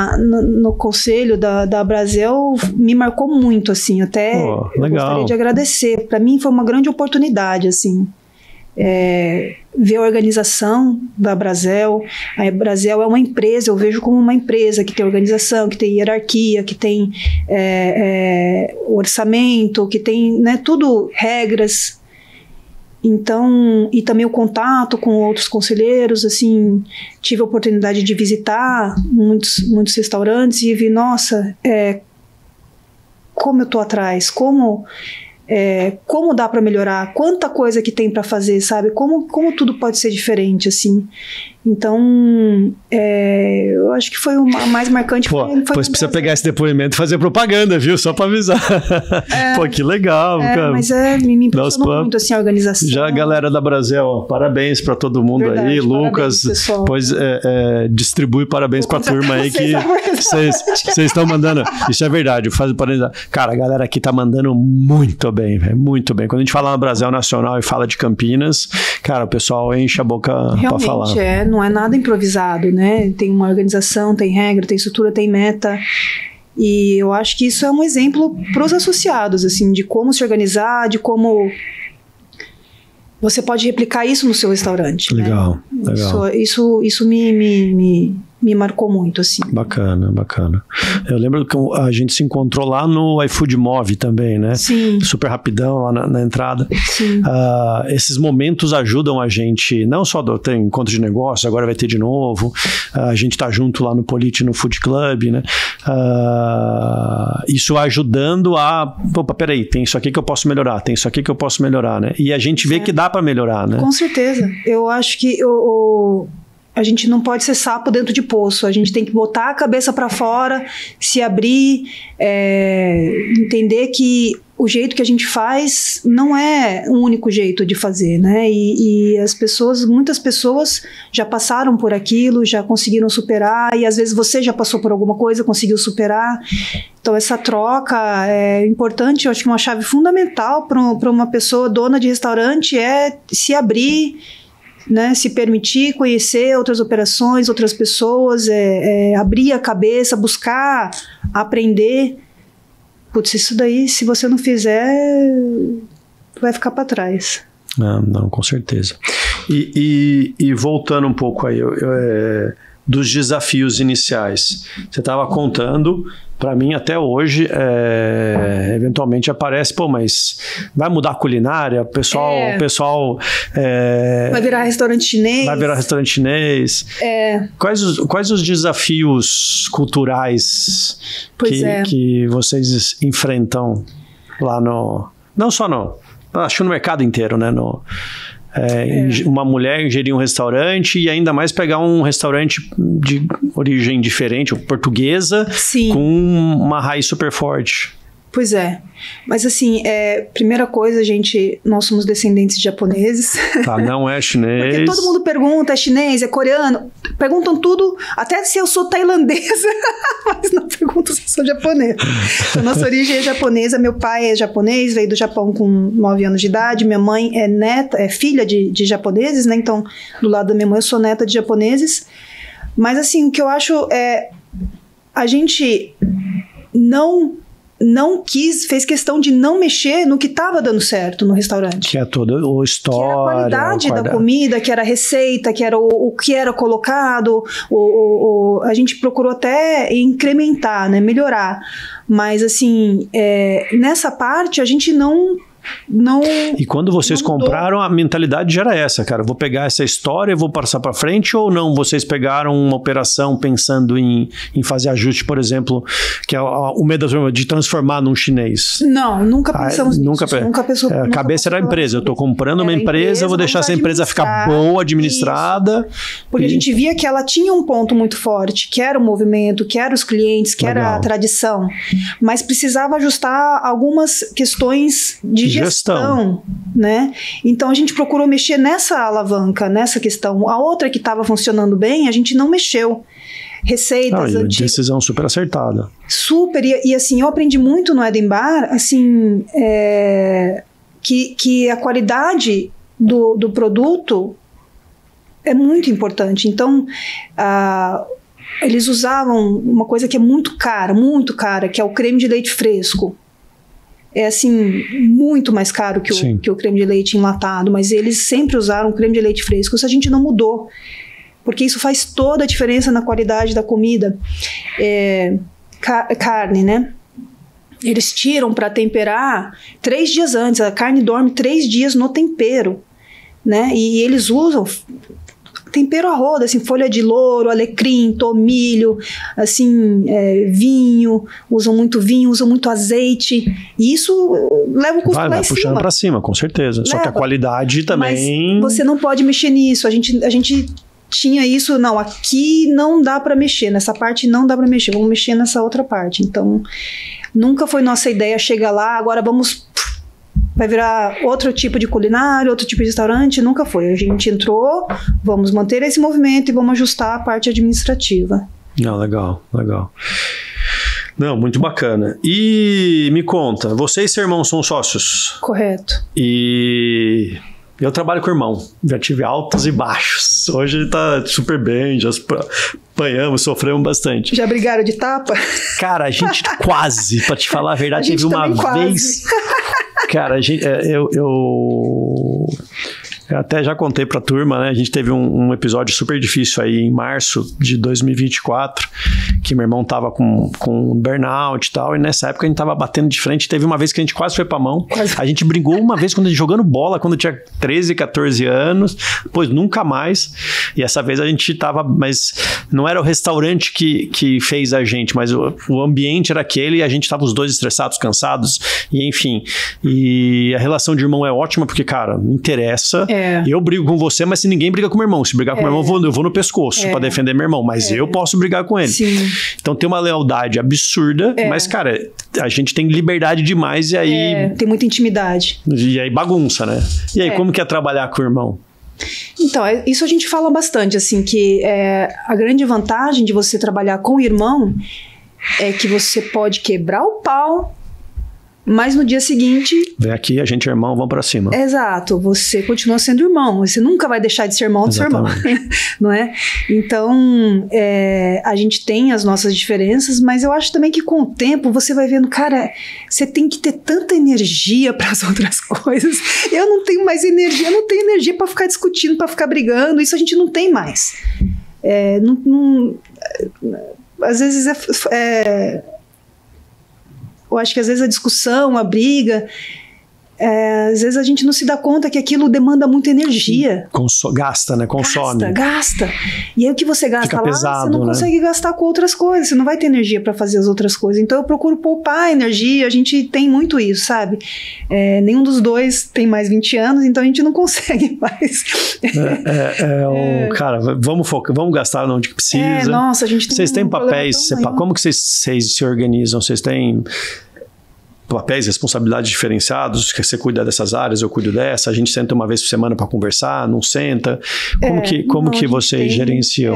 S1: no conselho da Brasel me marcou muito, assim, até... Eu gostaria de agradecer. Para mim foi uma grande oportunidade, assim, ver a organização da Brasel. A Brasel é uma empresa, eu vejo como uma empresa que tem organização, que tem hierarquia, que tem orçamento, que tem, né, tudo, regras. Então, e também o contato com outros conselheiros, assim, tive a oportunidade de visitar muitos restaurantes e vi, nossa, como eu tô atrás, como dá para melhorar, quanta coisa que tem para fazer, sabe? Como tudo pode ser diferente, assim. Então, eu acho que foi o mais marcante.
S2: Pois precisa pegar esse depoimento e fazer propaganda, viu? Só para avisar. Pô, que legal, cara.
S1: Mas me impressionou muito, assim, a organização.
S2: Já a galera da Brasel, ó, parabéns para todo mundo. Verdade, aí. Lucas, pois distribui parabéns para a turma aí que vocês estão mandando. Isso é verdade, cara, a galera aqui tá mandando muito bem, véio, muito bem. Quando a gente fala na Brasel Nacional e fala de Campinas, cara, o pessoal enche a boca para falar.
S1: Não é nada improvisado, né? Tem uma organização, tem regra, tem estrutura, tem meta. E eu acho que isso é um exemplo para os associados, assim, de como se organizar, de como você pode replicar isso no seu restaurante.
S2: Legal,
S1: né?
S2: legal.
S1: Isso me me marcou muito, assim.
S2: Bacana, bacana. Eu lembro que a gente se encontrou lá no iFood Move também, né?
S1: Sim.
S2: Super rapidão lá na entrada.
S1: Sim.
S2: Esses momentos ajudam a gente, não só tem encontro de negócio, agora vai ter de novo, a gente tá junto lá no Polite, no Food Club, né? Isso ajudando opa, peraí, tem isso aqui que eu posso melhorar, tem isso aqui que eu posso melhorar, né? E a gente vê que dá para melhorar, né?
S1: Com certeza. Eu acho que a gente não pode ser sapo dentro de poço, a gente tem que botar a cabeça para fora, se abrir, entender que o jeito que a gente faz não é o único jeito de fazer, né? E muitas pessoas já passaram por aquilo, já conseguiram superar, e às vezes você já passou por alguma coisa, conseguiu superar. Então essa troca é importante, eu acho que uma chave fundamental para uma pessoa dona de restaurante é se abrir, né, se permitir conhecer outras operações, outras pessoas, abrir a cabeça, buscar aprender. Putz, isso daí, se você não fizer, vai ficar para trás.
S2: Não, com certeza. E voltando um pouco aí, dos desafios iniciais, você estava contando, para mim até hoje, eventualmente aparece, mas vai mudar a culinária, o pessoal
S1: vai virar restaurante chinês.
S2: Vai virar restaurante chinês. Quais os desafios culturais que vocês enfrentam lá não só acho que no mercado inteiro, né? Uma mulher gerir um restaurante e ainda mais pegar um restaurante de origem diferente, portuguesa,
S1: Sim.
S2: com uma raiz super forte.
S1: Pois é. Mas assim, primeira coisa, nós somos descendentes de japoneses.
S2: Tá, não é chinês.
S1: Porque todo mundo pergunta, é chinês, é coreano. Perguntam tudo, até se eu sou tailandesa, mas não perguntam se eu sou japonesa. Então, nossa origem é japonesa, meu pai é japonês, veio do Japão com 9 anos de idade, minha mãe é filha de japoneses, né? Então, do lado da minha mãe, eu sou neta de japoneses. Mas assim, o que eu acho a gente fez questão de não mexer no que estava dando certo no restaurante.
S2: Que é toda a história.
S1: Que era a qualidade da comida, que era a receita, que era o que era colocado. A gente procurou até incrementar, né, melhorar. Mas, assim, nessa parte, a gente não...
S2: E quando vocês compraram, a mentalidade já era essa, cara, vou pegar essa história e vou passar para frente, ou não? Vocês pegaram uma operação pensando em fazer ajuste, por exemplo, que é o medo de transformar num chinês?
S1: Não, nunca pensamos nisso.
S2: Nunca pensou. A cabeça era a empresa, eu estou comprando uma empresa, vou deixar essa empresa ficar boa, administrada.
S1: Isso. Porque a gente via que ela tinha um ponto muito forte, que era o movimento, que era os clientes, que era a tradição, mas precisava ajustar algumas questões de gestão, né? Então a gente procurou mexer nessa alavanca, nessa questão. A outra que estava funcionando bem, a gente não mexeu. Receitas antigas.
S2: Decisão super acertada.
S1: Super, e assim, eu aprendi muito no Eden Bar, assim, que a qualidade do produto é muito importante. Então, eles usavam uma coisa que é muito cara, que é o creme de leite fresco. É assim, muito mais caro que o creme de leite enlatado, mas eles sempre usaram creme de leite fresco. Isso a gente não mudou, porque isso faz toda a diferença na qualidade da comida. Carne, né? Eles tiram para temperar 3 dias antes, a carne dorme 3 dias no tempero, né? E eles usam tempero a roda, assim, folha de louro, alecrim, tomilho, assim, vinho, usam muito azeite, e isso leva o custo lá em cima. Vai
S2: puxando para cima, com certeza. Só que a qualidade também...
S1: Mas você não pode mexer nisso, a gente tinha isso, não, aqui não dá para mexer, nessa parte não dá para mexer, vamos mexer nessa outra parte. Então, nunca foi nossa ideia chegar lá, agora vai virar outro tipo de culinária, outro tipo de restaurante, nunca foi. A gente entrou, vamos manter esse movimento e vamos ajustar a parte administrativa.
S2: Não, legal. Não, muito bacana. E me conta, você e seu irmão são sócios?
S1: Correto.
S2: E eu trabalho com o irmão, já tive altos e baixos. Hoje ele tá super bem, já apanhamos, sofremos bastante.
S1: Já brigaram de tapa?
S2: Cara, a gente quase, pra te falar a verdade, teve uma vez... Cara, Eu até já contei pra turma, né? A gente teve um episódio super difícil aí em março de 2024, que meu irmão tava com burnout e tal, e nessa época a gente tava batendo de frente. Teve uma vez que a gente quase foi pra mão. A gente brigou uma vez jogando bola, quando eu tinha 13, 14 anos, depois nunca mais. E essa vez a gente tava, mas não era o restaurante que fez a gente, mas o ambiente era aquele e a gente tava os dois estressados, cansados, e enfim. E a relação de irmão é ótima porque, cara, não interessa. Eu brigo com você, mas se ninguém briga com meu irmão, se brigar com meu irmão, eu vou no pescoço pra defender meu irmão, mas eu posso brigar com ele.
S1: Sim.
S2: Então tem uma lealdade absurda, mas, cara, a gente tem liberdade demais e aí...
S1: tem muita intimidade.
S2: E aí bagunça, né? E aí, como que é trabalhar com o irmão?
S1: Então, isso a gente fala bastante, assim, que a grande vantagem de você trabalhar com o irmão é que você pode quebrar o pau, mas no dia seguinte...
S2: Vem aqui, a gente é irmão, vamos pra cima.
S1: Exato, você continua sendo irmão, você nunca vai deixar de ser irmão do seu irmão, não é? Então, a gente tem as nossas diferenças, mas eu acho também que com o tempo você vai vendo, cara, você tem que ter tanta energia para as outras coisas. Eu não tenho mais energia, eu não tenho energia para ficar discutindo, para ficar brigando, isso a gente não tem mais. Às vezes eu acho que às vezes a discussão, a briga, às vezes a gente não se dá conta que aquilo demanda muita energia.
S2: Gasta, né? Consome.
S1: Gasta. E aí o que você gasta
S2: fica
S1: lá,
S2: pesado,
S1: você não consegue gastar com outras coisas, você não vai ter energia para fazer as outras coisas. Então eu procuro poupar energia, a gente tem muito isso, sabe? Nenhum dos dois tem mais 20 anos, então a gente não consegue mais.
S2: Cara, vamos focar, vamos gastar onde que precisa.
S1: Nossa, a gente tem
S2: Vocês têm papéis, como que vocês se organizam? Vocês têm papéis, responsabilidades diferenciados, que você cuida dessas áreas, eu cuido dessa, a gente senta uma vez por semana para conversar, não senta? Como que vocês gerenciam?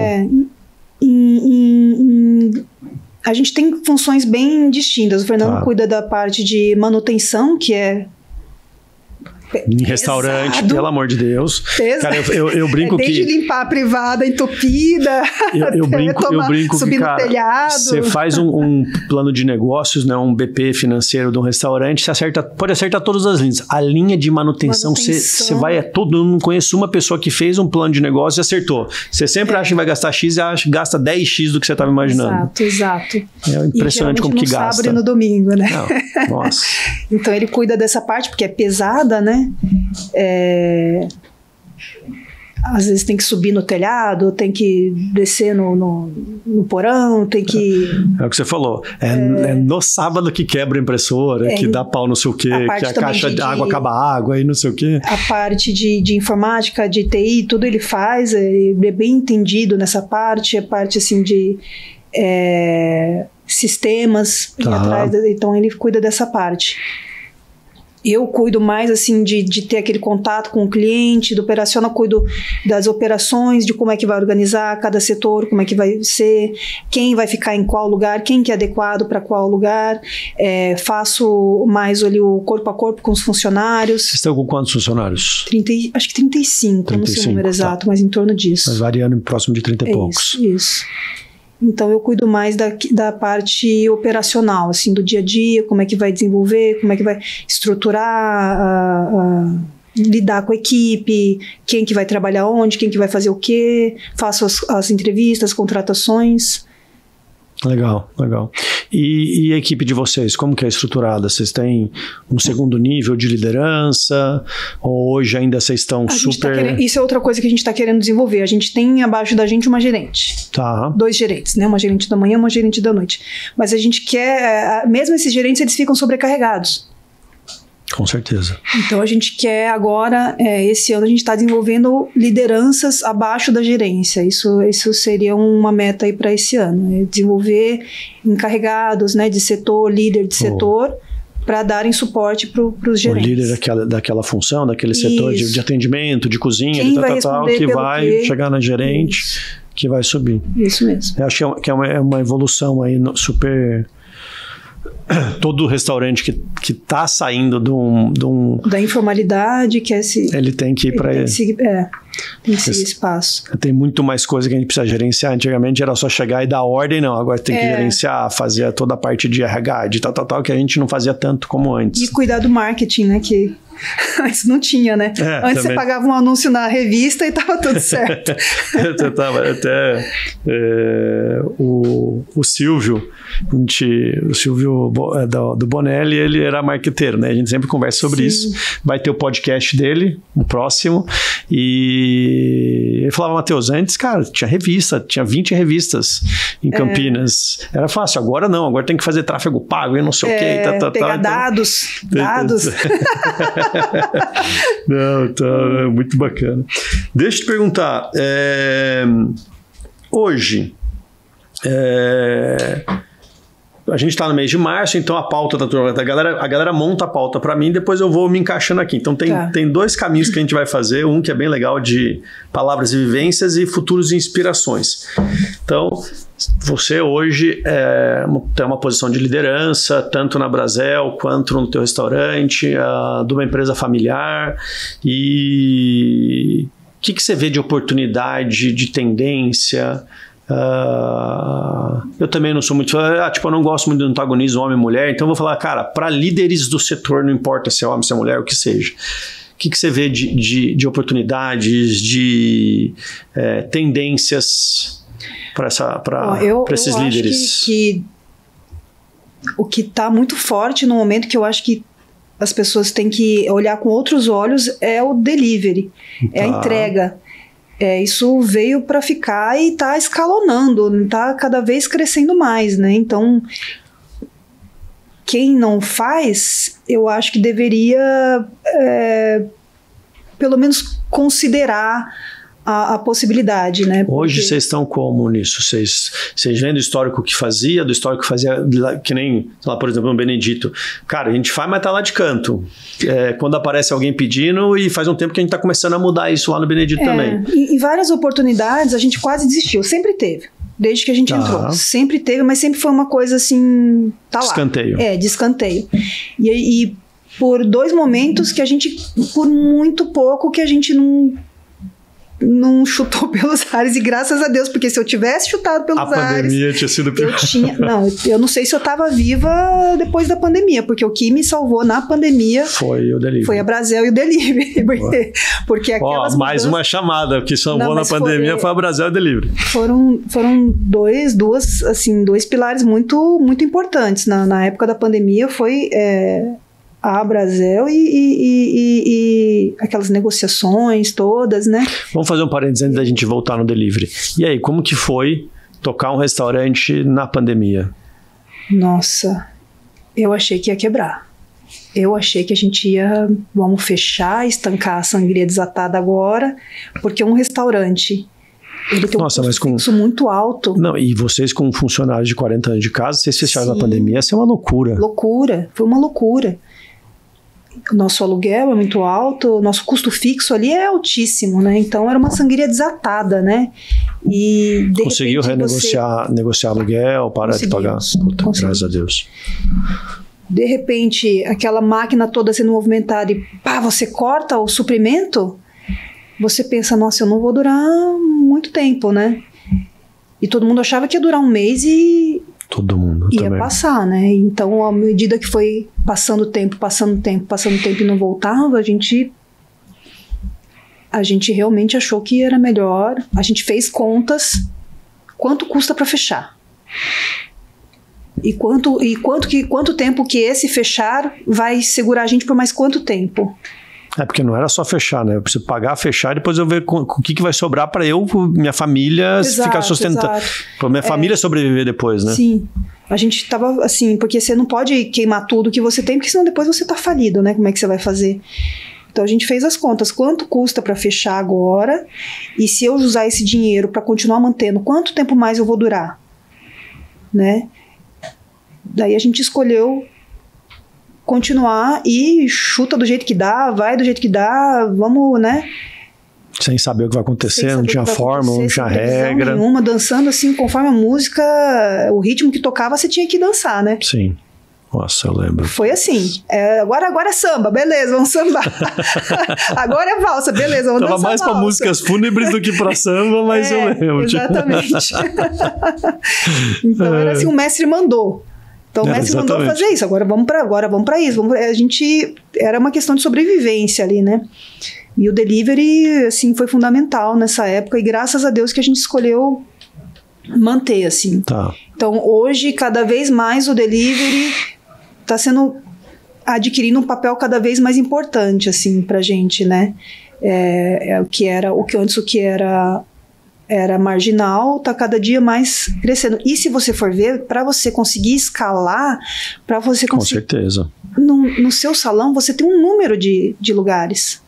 S1: A gente tem funções bem distintas. O Fernando cuida da parte de manutenção, que é
S2: em restaurante, pelo amor de Deus. Cara, eu brinco
S1: desde
S2: que...
S1: limpar a privada entupida,
S2: eu brinco
S1: subir
S2: que, cara,
S1: no telhado.
S2: Você faz um plano de negócios, né, um BP financeiro de um restaurante, você pode acertar todas as linhas. A linha de manutenção, você vai todo. Eu não conheço uma pessoa que fez um plano de negócio e acertou. Você sempre acha que vai gastar X e acha que gasta 10X do que você estava imaginando.
S1: Exato.
S2: É impressionante como que gasta.
S1: No sábado e no domingo, né?
S2: Não, nossa.
S1: Então ele cuida dessa parte, porque é pesada, né? Às vezes tem que subir no telhado, tem que descer no porão, tem que...
S2: É o que você falou, no sábado que quebra a impressora, que dá pau não sei o quê, que a caixa de água acaba a água e não sei o quê.
S1: A parte de informática, de TI, tudo ele faz, ele é bem entendido nessa parte, a parte assim de sistemas, atrás, então ele cuida dessa parte. Eu cuido mais assim de ter aquele contato com o cliente, do operacional, cuido das operações, de como é que vai organizar cada setor, como é que vai ser, quem vai ficar em qual lugar, quem que é adequado para qual lugar. Faço mais ali o corpo a corpo com os funcionários. Vocês
S2: estão com quantos funcionários?
S1: Acho que 35, não sei o número exato, mas em torno disso.
S2: Mas variando próximo de 30 e poucos.
S1: Isso. Então eu cuido mais da parte operacional, assim, do dia a dia, como é que vai desenvolver, como é que vai estruturar, lidar com a equipe, quem que vai trabalhar onde, quem que vai fazer o quê, faço as entrevistas, contratações. Legal.
S2: E a equipe de vocês, como que é estruturada? Vocês têm um segundo nível de liderança? Ou hoje ainda vocês estão super...
S1: Isso é outra coisa que a gente está querendo desenvolver. A gente tem abaixo da gente uma gerente. 2 gerentes, né? Uma gerente da manhã e uma gerente da noite. Mas a gente quer... Mesmo esses gerentes, eles ficam sobrecarregados.
S2: Com certeza.
S1: Então a gente quer agora, esse ano a gente está desenvolvendo lideranças abaixo da gerência. Isso seria uma meta aí para esse ano, desenvolver encarregados, né, de setor, líder de setor, para darem suporte para os gerentes.
S2: O líder daquela função, daquele setor de atendimento, de cozinha,
S1: quem
S2: de tal, que vai chegar na gerente, que vai subir.
S1: Isso mesmo.
S2: Eu acho que é uma evolução aí super... todo restaurante que tá saindo
S1: da informalidade,
S2: ele tem que ir para ele.
S1: Tem que seguir esse passo.
S2: Tem muito mais coisa que a gente precisa gerenciar. Antigamente era só chegar e dar ordem, não. Agora tem que gerenciar, fazer toda a parte de RH, de tal, que a gente não fazia tanto como antes.
S1: E cuidar do marketing, né? Que antes não tinha, né? Antes também. Você pagava um anúncio na revista e tava tudo certo. O Silvio,
S2: do Bonelli, ele era marqueteiro, né? A gente sempre conversa sobre isso. Vai ter o podcast dele, o próximo, e ele falava, Matheus, antes, cara, tinha 20 revistas em Campinas. Era fácil, agora não, agora tem que fazer tráfego pago e não sei o quê.
S1: Pegar dados.
S2: Não, tá muito bacana. Deixa eu te perguntar, hoje, a gente está no mês de março, então a pauta a galera monta a pauta para mim, depois eu vou me encaixando aqui. Então tem 2 caminhos que a gente vai fazer, um que é bem legal de palavras e vivências e futuros e inspirações. Então, você hoje tem uma posição de liderança, tanto na Brasel quanto no teu restaurante, de uma empresa familiar, e o que você vê de oportunidade, de tendência? Eu também não sou muito eu não gosto muito do antagonismo homem e mulher, então eu vou falar, cara, para líderes do setor, não importa se é homem, se é mulher, o que seja, o que você vê de oportunidades, de tendências para esses líderes?
S1: Acho que o que está muito forte no momento, que eu acho que as pessoas têm que olhar com outros olhos, é o delivery, é a entrega. Isso veio para ficar e está escalonando, está cada vez crescendo mais, né? Então, quem não faz, eu acho que deveria pelo menos considerar a possibilidade, né?
S2: Hoje vocês estão como nisso? Vocês vêm do histórico que fazia, do histórico que fazia, que nem, sei lá, por exemplo, no Benedito. Cara, a gente faz, mas tá lá de canto. Quando aparece alguém pedindo, e faz um tempo que a gente tá começando a mudar isso lá no Benedito também.
S1: Em várias oportunidades a gente quase desistiu, sempre teve. Desde que a gente entrou. Sempre teve, mas sempre foi uma coisa assim, tá lá.
S2: Escanteio.
S1: De escanteio. E por 2 momentos que a gente, por muito pouco, que a gente não chutou pelos ares, e graças a Deus, porque se eu tivesse chutado pelos ares...
S2: A pandemia tinha sido pior.
S1: Eu não sei se eu estava viva depois da pandemia, porque o que me salvou na pandemia...
S2: Foi o delivery.
S1: Foi a Brasel e o delivery. Porque aquelas
S2: mais uma chamada, o que salvou na pandemia foi a Brasel e o delivery.
S1: Foram dois pilares muito, muito importantes. Na época da pandemia foi... a Brasel e aquelas negociações todas, né?
S2: Vamos fazer um parênteses antes da gente voltar no delivery. E aí, como que foi tocar um restaurante na pandemia?
S1: Nossa, eu achei que ia quebrar. Eu achei que a gente vamos fechar, estancar a sangria desatada agora, porque um restaurante... Ele tem um custo fixo muito alto.
S2: Não, e vocês com funcionários de 40 anos de casa, vocês fecharam na pandemia, isso é uma loucura.
S1: Foi uma loucura. O nosso aluguel é muito alto, o nosso custo fixo ali é altíssimo, né? Então era uma sangria desatada, né? E
S2: conseguiu negociar aluguel, parar de pagar? Puta, graças a Deus.
S1: De repente, aquela máquina toda sendo movimentada e você corta o suprimento, você pensa, nossa, eu não vou durar muito tempo, né? E todo mundo achava que ia durar um mês e...
S2: Todo mundo
S1: ia
S2: também.
S1: Passar, né? Então, à medida que foi passando o tempo e não voltava, a gente realmente achou que era melhor. A gente fez contas, quanto custa para fechar? E quanto tempo que esse fechar vai segurar a gente por mais quanto tempo?
S2: Porque não era só fechar, né? Eu preciso pagar, fechar, e depois eu ver o que vai sobrar para minha família ficar sustentando. Para minha família sobreviver depois, né?
S1: Sim. A gente tava assim, porque você não pode queimar tudo que você tem, porque senão depois você tá falido, né? Como é que você vai fazer? Então a gente fez as contas, quanto custa para fechar agora, e se eu usar esse dinheiro para continuar mantendo, quanto tempo mais eu vou durar? Né? Daí a gente escolheu continuar e chuta do jeito que dá, vai do jeito que dá, vamos, né?
S2: Sem saber o que vai acontecer, não tinha forma, não tinha regra.
S1: Nenhuma, dançando assim, conforme a música, o ritmo que tocava, você tinha que dançar, né?
S2: Sim. Nossa, eu lembro.
S1: Foi assim, agora é samba, beleza, vamos sambar. Agora é valsa, beleza, vamos dançar.
S2: Tava mais para músicas fúnebres do que para samba, mas eu lembro.
S1: Exatamente. Então era assim, o mestre mandou. Então o mestre mandou fazer isso, agora vamos para isso. A gente, era uma questão de sobrevivência ali, né? E o delivery, assim, foi fundamental nessa época, e graças a Deus que a gente escolheu manter, assim.
S2: Tá.
S1: Então hoje, cada vez mais o delivery está adquirindo um papel cada vez mais importante, assim, pra gente, né? O que era marginal, está cada dia mais crescendo. E se você for ver, para você conseguir escalar, para você conseguir...
S2: Com certeza.
S1: No seu salão, você tem um número de lugares.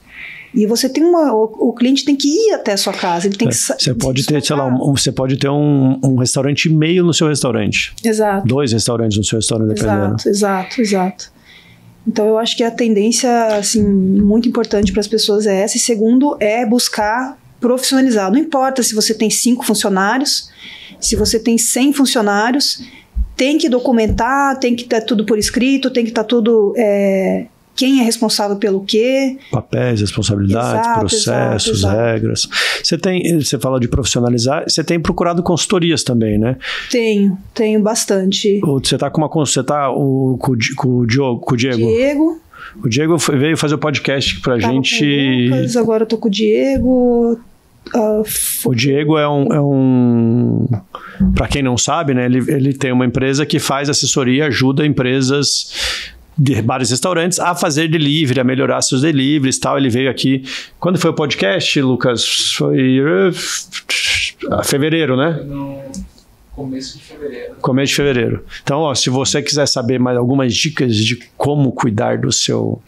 S1: E você tem o cliente tem que ir até a sua casa. Ele tem que
S2: você pode ter, sei lá, você pode ter um restaurante e meio no seu restaurante.
S1: Exato. 2
S2: restaurantes no seu restaurante, dependendo.
S1: Exato. Então eu acho que a tendência, assim, muito importante para as pessoas é essa. E segundo, é buscar profissionalizar. Não importa se você tem 5 funcionários, se você tem 100 funcionários, tem que documentar, tem que estar tudo por escrito, tem que estar tudo... quem é responsável pelo quê.
S2: Papéis, responsabilidades, processos, regras. Você fala de profissionalizar, você tem procurado consultorias também, né?
S1: Tenho bastante.
S2: Você está com com o Diego? O Diego veio fazer o podcast pra gente.
S1: Com o Lucas, agora eu tô com o Diego.
S2: O Diego é um para quem não sabe, né? Ele tem uma empresa que faz assessoria, ajuda empresas de bares e restaurantes a fazer delivery, a melhorar seus deliveries e tal. Ele veio aqui... Quando foi o podcast, Lucas? Foi fevereiro, né?
S3: No começo de
S2: fevereiro. Então, se você quiser saber mais algumas dicas de como cuidar do seu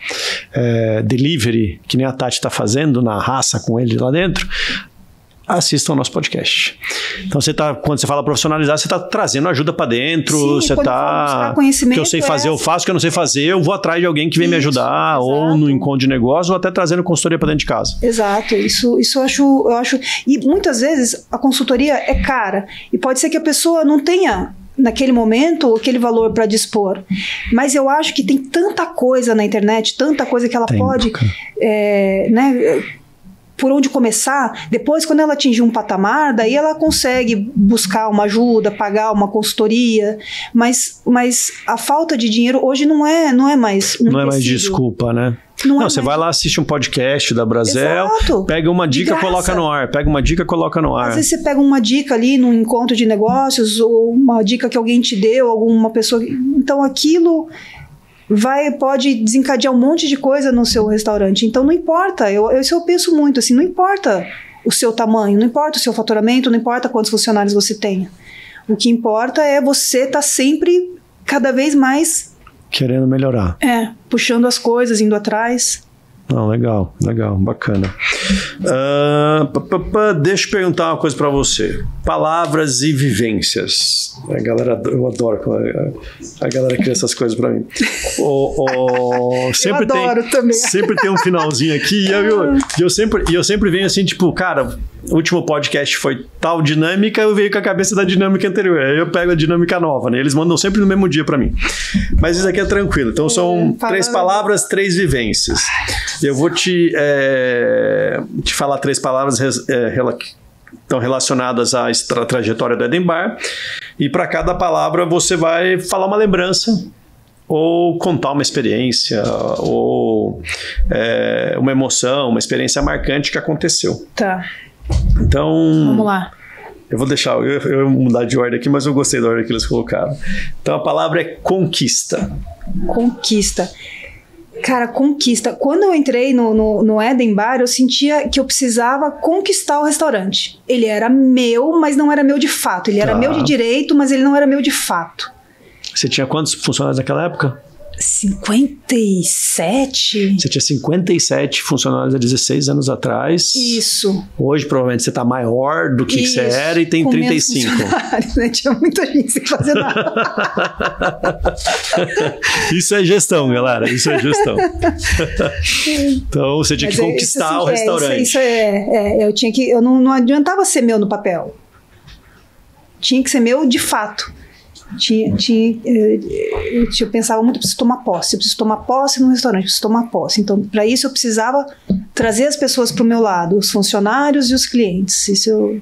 S2: delivery, que nem a Tati está fazendo na raça com ele lá dentro, assistam ao nosso podcast. Então, quando você fala profissionalizar, você está trazendo ajuda para dentro. Sim, você está... que eu sei fazer, eu faço. Que eu não sei fazer, eu vou atrás de alguém que vem me ajudar, ou no encontro de negócio, ou até trazendo consultoria para dentro de casa.
S1: Exato. Isso eu acho... E muitas vezes a consultoria é cara. E pode ser que a pessoa não tenha, naquele momento, aquele valor para dispor. Mas eu acho que tem tanta coisa na internet, tanta coisa que ela pode... né, por onde começar, depois quando ela atingir um patamar, daí ela consegue buscar uma ajuda, pagar uma consultoria, mas a falta de dinheiro hoje não é mais
S2: não é mais desculpa, né? Não, você vai lá, assiste um podcast da Brasel, pega uma dica, coloca no ar.
S1: Às vezes você pega uma dica ali num encontro de negócios, ou uma dica que alguém te deu, alguma pessoa... Então aquilo... pode desencadear um monte de coisa no seu restaurante. Então não importa, isso eu penso muito assim, não importa o seu tamanho, não importa o seu faturamento, não importa quantos funcionários você tenha. O que importa é você estar sempre cada vez mais
S2: querendo melhorar.
S1: Puxando as coisas, indo atrás.
S2: Não, legal, bacana. Deixa eu perguntar uma coisa para você. Palavras e vivências. A galera, eu adoro a galera cria essas coisas para mim. Sempre
S1: eu adoro também.
S2: Sempre tem um finalzinho aqui e eu sempre venho assim, tipo, cara, o último podcast foi tal dinâmica, eu venho com a cabeça da dinâmica anterior. Aí eu pego a dinâmica nova, né? Eles mandam sempre no mesmo dia para mim. Mas isso aqui é tranquilo. Então são 3 palavras, 3 vivências. Eu vou te falar 3 palavras estão relacionadas à trajetória do Eden Bar, e para cada palavra você vai falar uma lembrança, ou contar uma experiência, ou uma emoção, uma experiência marcante que aconteceu.
S1: Tá.
S2: Então...
S1: Vamos lá.
S2: Eu vou deixar, eu vou mudar de ordem aqui, mas eu gostei da ordem que eles colocaram. Então a palavra é conquista.
S1: Conquista. Cara, conquista. Quando eu entrei no Eden Bar, eu sentia que eu precisava conquistar o restaurante. Ele era meu, mas não era meu de fato. Ele era meu de direito, mas ele não era meu de fato.
S2: Você tinha quantos funcionários naquela época?
S1: 57.
S2: Você tinha 57 funcionários há 16 anos atrás.
S1: Isso.
S2: Hoje, provavelmente, você está maior do que você era e tem 35.
S1: Né? Tinha muita gente sem fazer nada.
S2: Isso é gestão, galera. Isso é gestão. Então, você tinha que conquistar o restaurante.
S1: Eu não adiantava ser meu no papel. Tinha que ser meu de fato. Eu pensava muito, eu preciso tomar posse no restaurante, preciso tomar posse. Então, para isso eu precisava trazer as pessoas para o meu lado, os funcionários e os clientes. Isso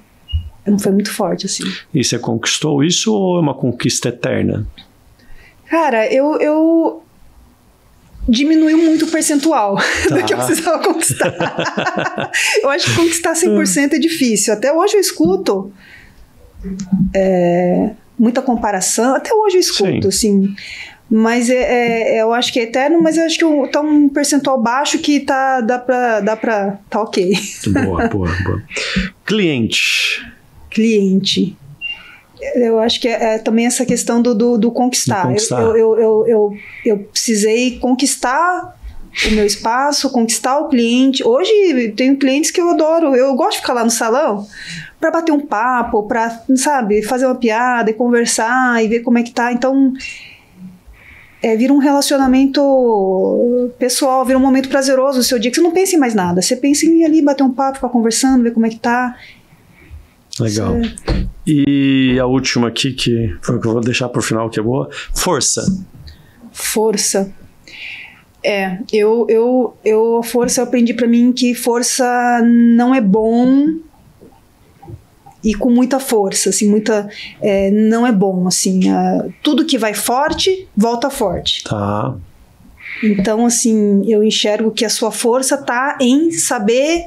S1: foi muito forte, assim.
S2: E você conquistou isso ou é uma conquista eterna?
S1: Cara, eu diminuiu muito o percentual do que eu precisava conquistar. Eu acho que conquistar 100% é difícil. Até hoje eu escuto muita comparação. Até hoje eu escuto, assim. Mas eu acho que é eterno, mas eu acho que tá um percentual baixo que dá pra tá ok.
S2: Boa. Cliente.
S1: Eu acho que é também essa questão do conquistar. Eu precisei conquistar o meu espaço, conquistar o cliente. Hoje tenho clientes que eu adoro. Eu gosto de ficar lá no salão para bater um papo, para, sabe, fazer uma piada e conversar e ver como é que tá. Então, vira um relacionamento pessoal, vira um momento prazeroso no seu dia, que você não pensa em mais nada. Você pensa em ir ali, bater um papo, ficar conversando, ver como é que tá. Legal.
S2: E a última aqui, que foi o que eu vou deixar pro final, que é boa. Força.
S1: Força, eu aprendi pra mim que força não é bom e com muita força, assim, não é bom, assim, tudo que vai forte, volta forte.
S2: Tá.
S1: Então, assim, eu enxergo que a sua força tá em saber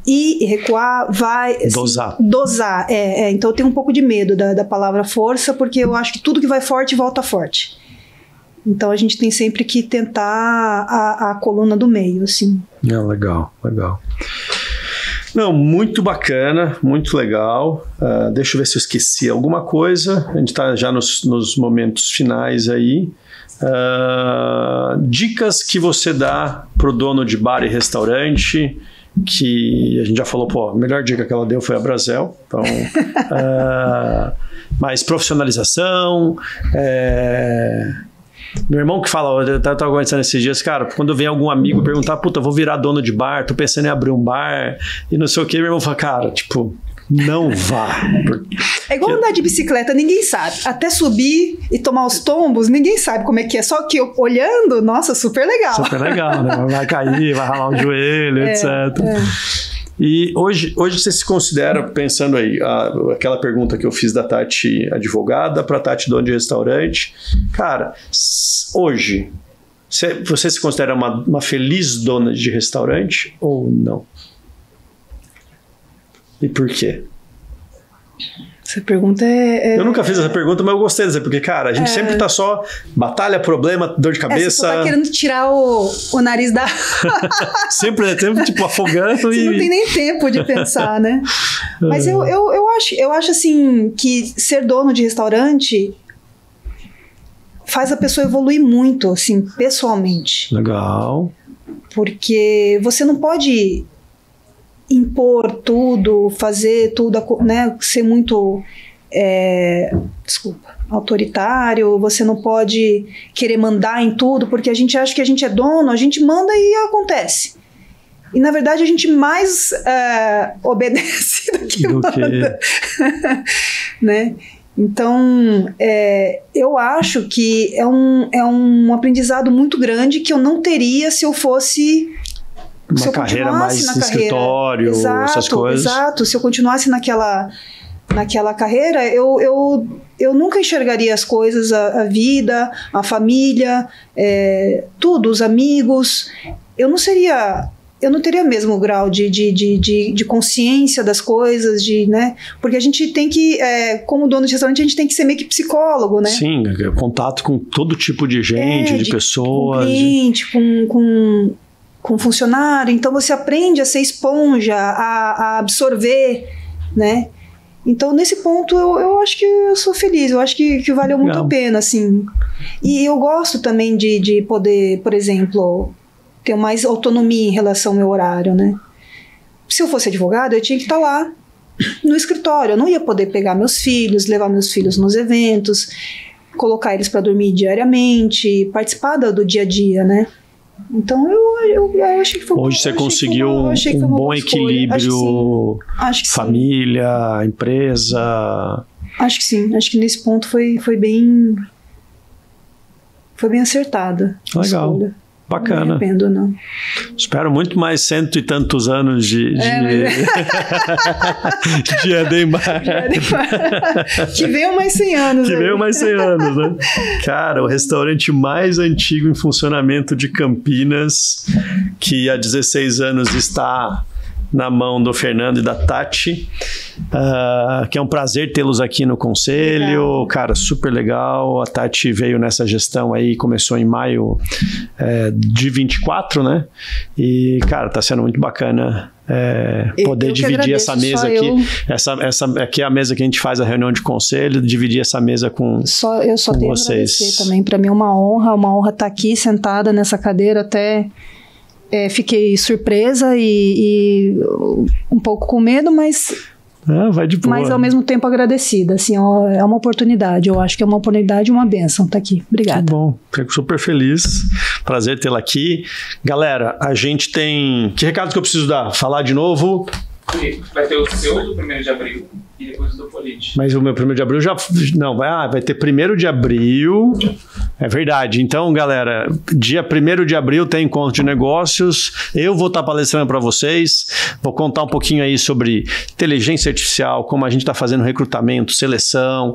S1: e recuar, dosar. Então eu tenho um pouco de medo da palavra força, porque eu acho que tudo que vai forte, volta forte. Então a gente tem sempre que tentar a coluna do meio, assim.
S2: Legal. Não, muito bacana, muito legal. Deixa eu ver se eu esqueci alguma coisa. A gente está já nos momentos finais aí. Dicas que você dá pro dono de bar e restaurante, que a gente já falou, a melhor dica que ela deu foi a Brasel. Então, mais profissionalização. Meu irmão que fala, eu tava conversando esses dias, cara, quando vem algum amigo perguntar, eu vou virar dono de bar, tô pensando em abrir um bar e não sei o que, meu irmão fala, cara, não vá.
S1: É igual andar de bicicleta, ninguém sabe. Até subir e tomar os tombos, ninguém sabe como é que é. Só que olhando, nossa, super legal.
S2: Super legal, né? Vai cair, vai ralar o joelho, etc. E hoje você se considera, pensando aí, aquela pergunta que eu fiz da Tati advogada para a Tati dona de restaurante. Cara, hoje, você se considera uma feliz dona de restaurante ou não? E por quê?
S1: Essa pergunta
S2: Eu nunca fiz essa pergunta, mas eu gostei dessa, porque, cara, a gente sempre tá só batalha, problema, dor de cabeça.
S1: Você tá querendo tirar o nariz da...
S2: sempre afogando
S1: você não tem nem tempo de pensar, né? Mas eu acho, assim, que ser dono de restaurante faz a pessoa evoluir muito, assim, pessoalmente.
S2: Legal.
S1: Porque você não pode impor tudo, fazer tudo, né, ser muito autoritário, você não pode querer mandar em tudo, porque a gente acha que a gente é dono, a gente manda e acontece. E na verdade a gente mais obedece do que manda. Né? Então, eu acho que é um aprendizado muito grande que eu não teria se eu fosse...
S2: Uma carreira mais no escritório, essas coisas. Exato,
S1: se eu continuasse naquela carreira, eu nunca enxergaria as coisas, a vida, a família, tudo, os amigos. Eu não teria o mesmo grau de consciência das coisas, né? Porque a gente tem que, como dono de restaurante, a gente tem que ser meio que psicólogo, né?
S2: Sim, contato com todo tipo de gente, de pessoas.
S1: Com cliente, com funcionário, então você aprende a ser esponja, a absorver, né? Então, nesse ponto, eu acho que eu sou feliz, eu acho que valeu muito a pena, assim. E eu gosto também de poder, por exemplo, ter mais autonomia em relação ao meu horário, né? Se eu fosse advogada, eu tinha que estar lá no escritório, eu não ia poder pegar meus filhos, levar meus filhos nos eventos, colocar eles para dormir diariamente, participar do dia a dia, né? Então eu achei que foi
S2: hoje você conseguiu um bom equilíbrio,
S1: acho que
S2: família, empresa.
S1: Acho que sim. Acho que nesse ponto foi bem acertada.
S2: Legal.
S1: Escolha.
S2: Bacana.
S1: Não me arrependo, não.
S2: Espero muito mais 100 e tantos anos de Ademar.
S1: Que venham mais 100 anos.
S2: Que venham mais 100 anos, né? Cara, o restaurante mais antigo em funcionamento de Campinas, que há 16 anos está na mão do Fernando e da Tati, que é um prazer tê-los aqui no conselho. Legal. Cara, super legal. A Tati veio nessa gestão aí, começou em maio de 24, né? E, cara, tá sendo muito bacana poder dividir essa mesa aqui. Essa aqui é a mesa que a gente faz a reunião de conselho, dividir essa mesa com vocês.
S1: Eu só tenho a agradecer também. Para mim é uma honra estar aqui sentada nessa cadeira. Até fiquei surpresa e um pouco com medo, mas
S2: vai de boa.
S1: Mas ao mesmo tempo agradecida. Assim, é uma oportunidade. Eu acho que é uma oportunidade e uma bênção estar aqui. Obrigada.
S2: Que bom, fico super feliz. Prazer tê-la aqui. Galera, a gente tem... Que recado que eu preciso dar? Falar de novo?
S3: Vai ter o seu do 1º de abril e depois do Polite.
S2: Mas o meu 1º de abril já... Não, vai ter 1º de abril... É verdade. Então, galera, dia 1º de abril tem encontro de negócios. Eu vou estar palestrando para vocês. Vou contar um pouquinho aí sobre inteligência artificial, como a gente está fazendo recrutamento, seleção,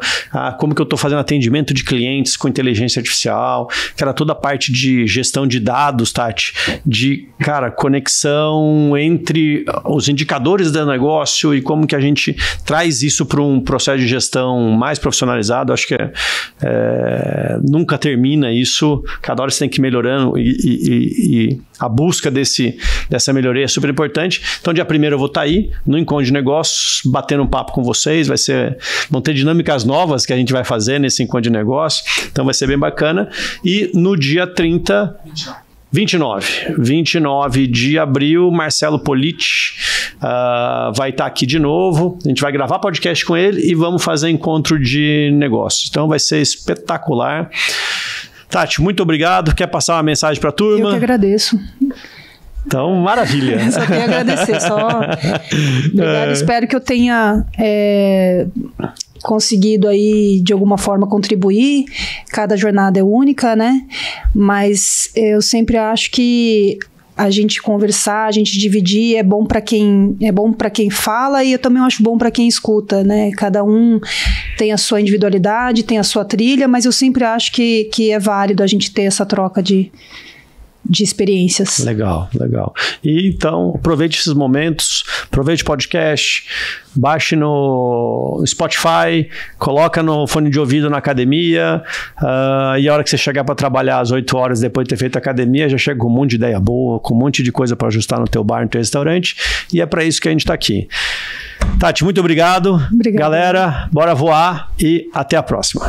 S2: como que eu estou fazendo atendimento de clientes com inteligência artificial, cara, toda a parte de gestão de dados, Tati, de, cara, conexão entre os indicadores do negócio e como que a gente traz isso para um processo de gestão mais profissionalizado. Acho que nunca termina isso, cada hora você tem que ir melhorando e a busca dessa melhoria é super importante. Então, dia 1º eu vou estar aí no encontro de negócios, batendo um papo com vocês, vão ter dinâmicas novas que a gente vai fazer nesse encontro de negócios, então vai ser bem bacana. E no dia 29 de abril, Marcelo Polite vai estar aqui de novo. A gente vai gravar podcast com ele e vamos fazer encontro de negócios. Então vai ser espetacular. Tati, muito obrigado. Quer passar uma mensagem para a turma?
S1: Eu que agradeço.
S2: Então, maravilha.
S1: Só tenho a agradecer. Obrigada. Espero que eu tenha conseguido aí, de alguma forma, contribuir. Cada jornada é única, né? Mas eu sempre acho que a gente conversar, a gente dividir é bom para quem fala, e eu também acho bom para quem escuta, né? Cada um tem a sua individualidade, tem a sua trilha, mas eu sempre acho que é válido a gente ter essa troca de experiências.
S2: Legal. E então, aproveite esses momentos, aproveite o podcast, baixe no Spotify, coloca no fone de ouvido na academia, e a hora que você chegar para trabalhar às 8 horas depois de ter feito a academia, já chega com um monte de ideia boa, com um monte de coisa para ajustar no teu bar, no teu restaurante, e é para isso que a gente está aqui. Tati, muito obrigado.
S1: Obrigada.
S2: Galera, bora voar e até a próxima.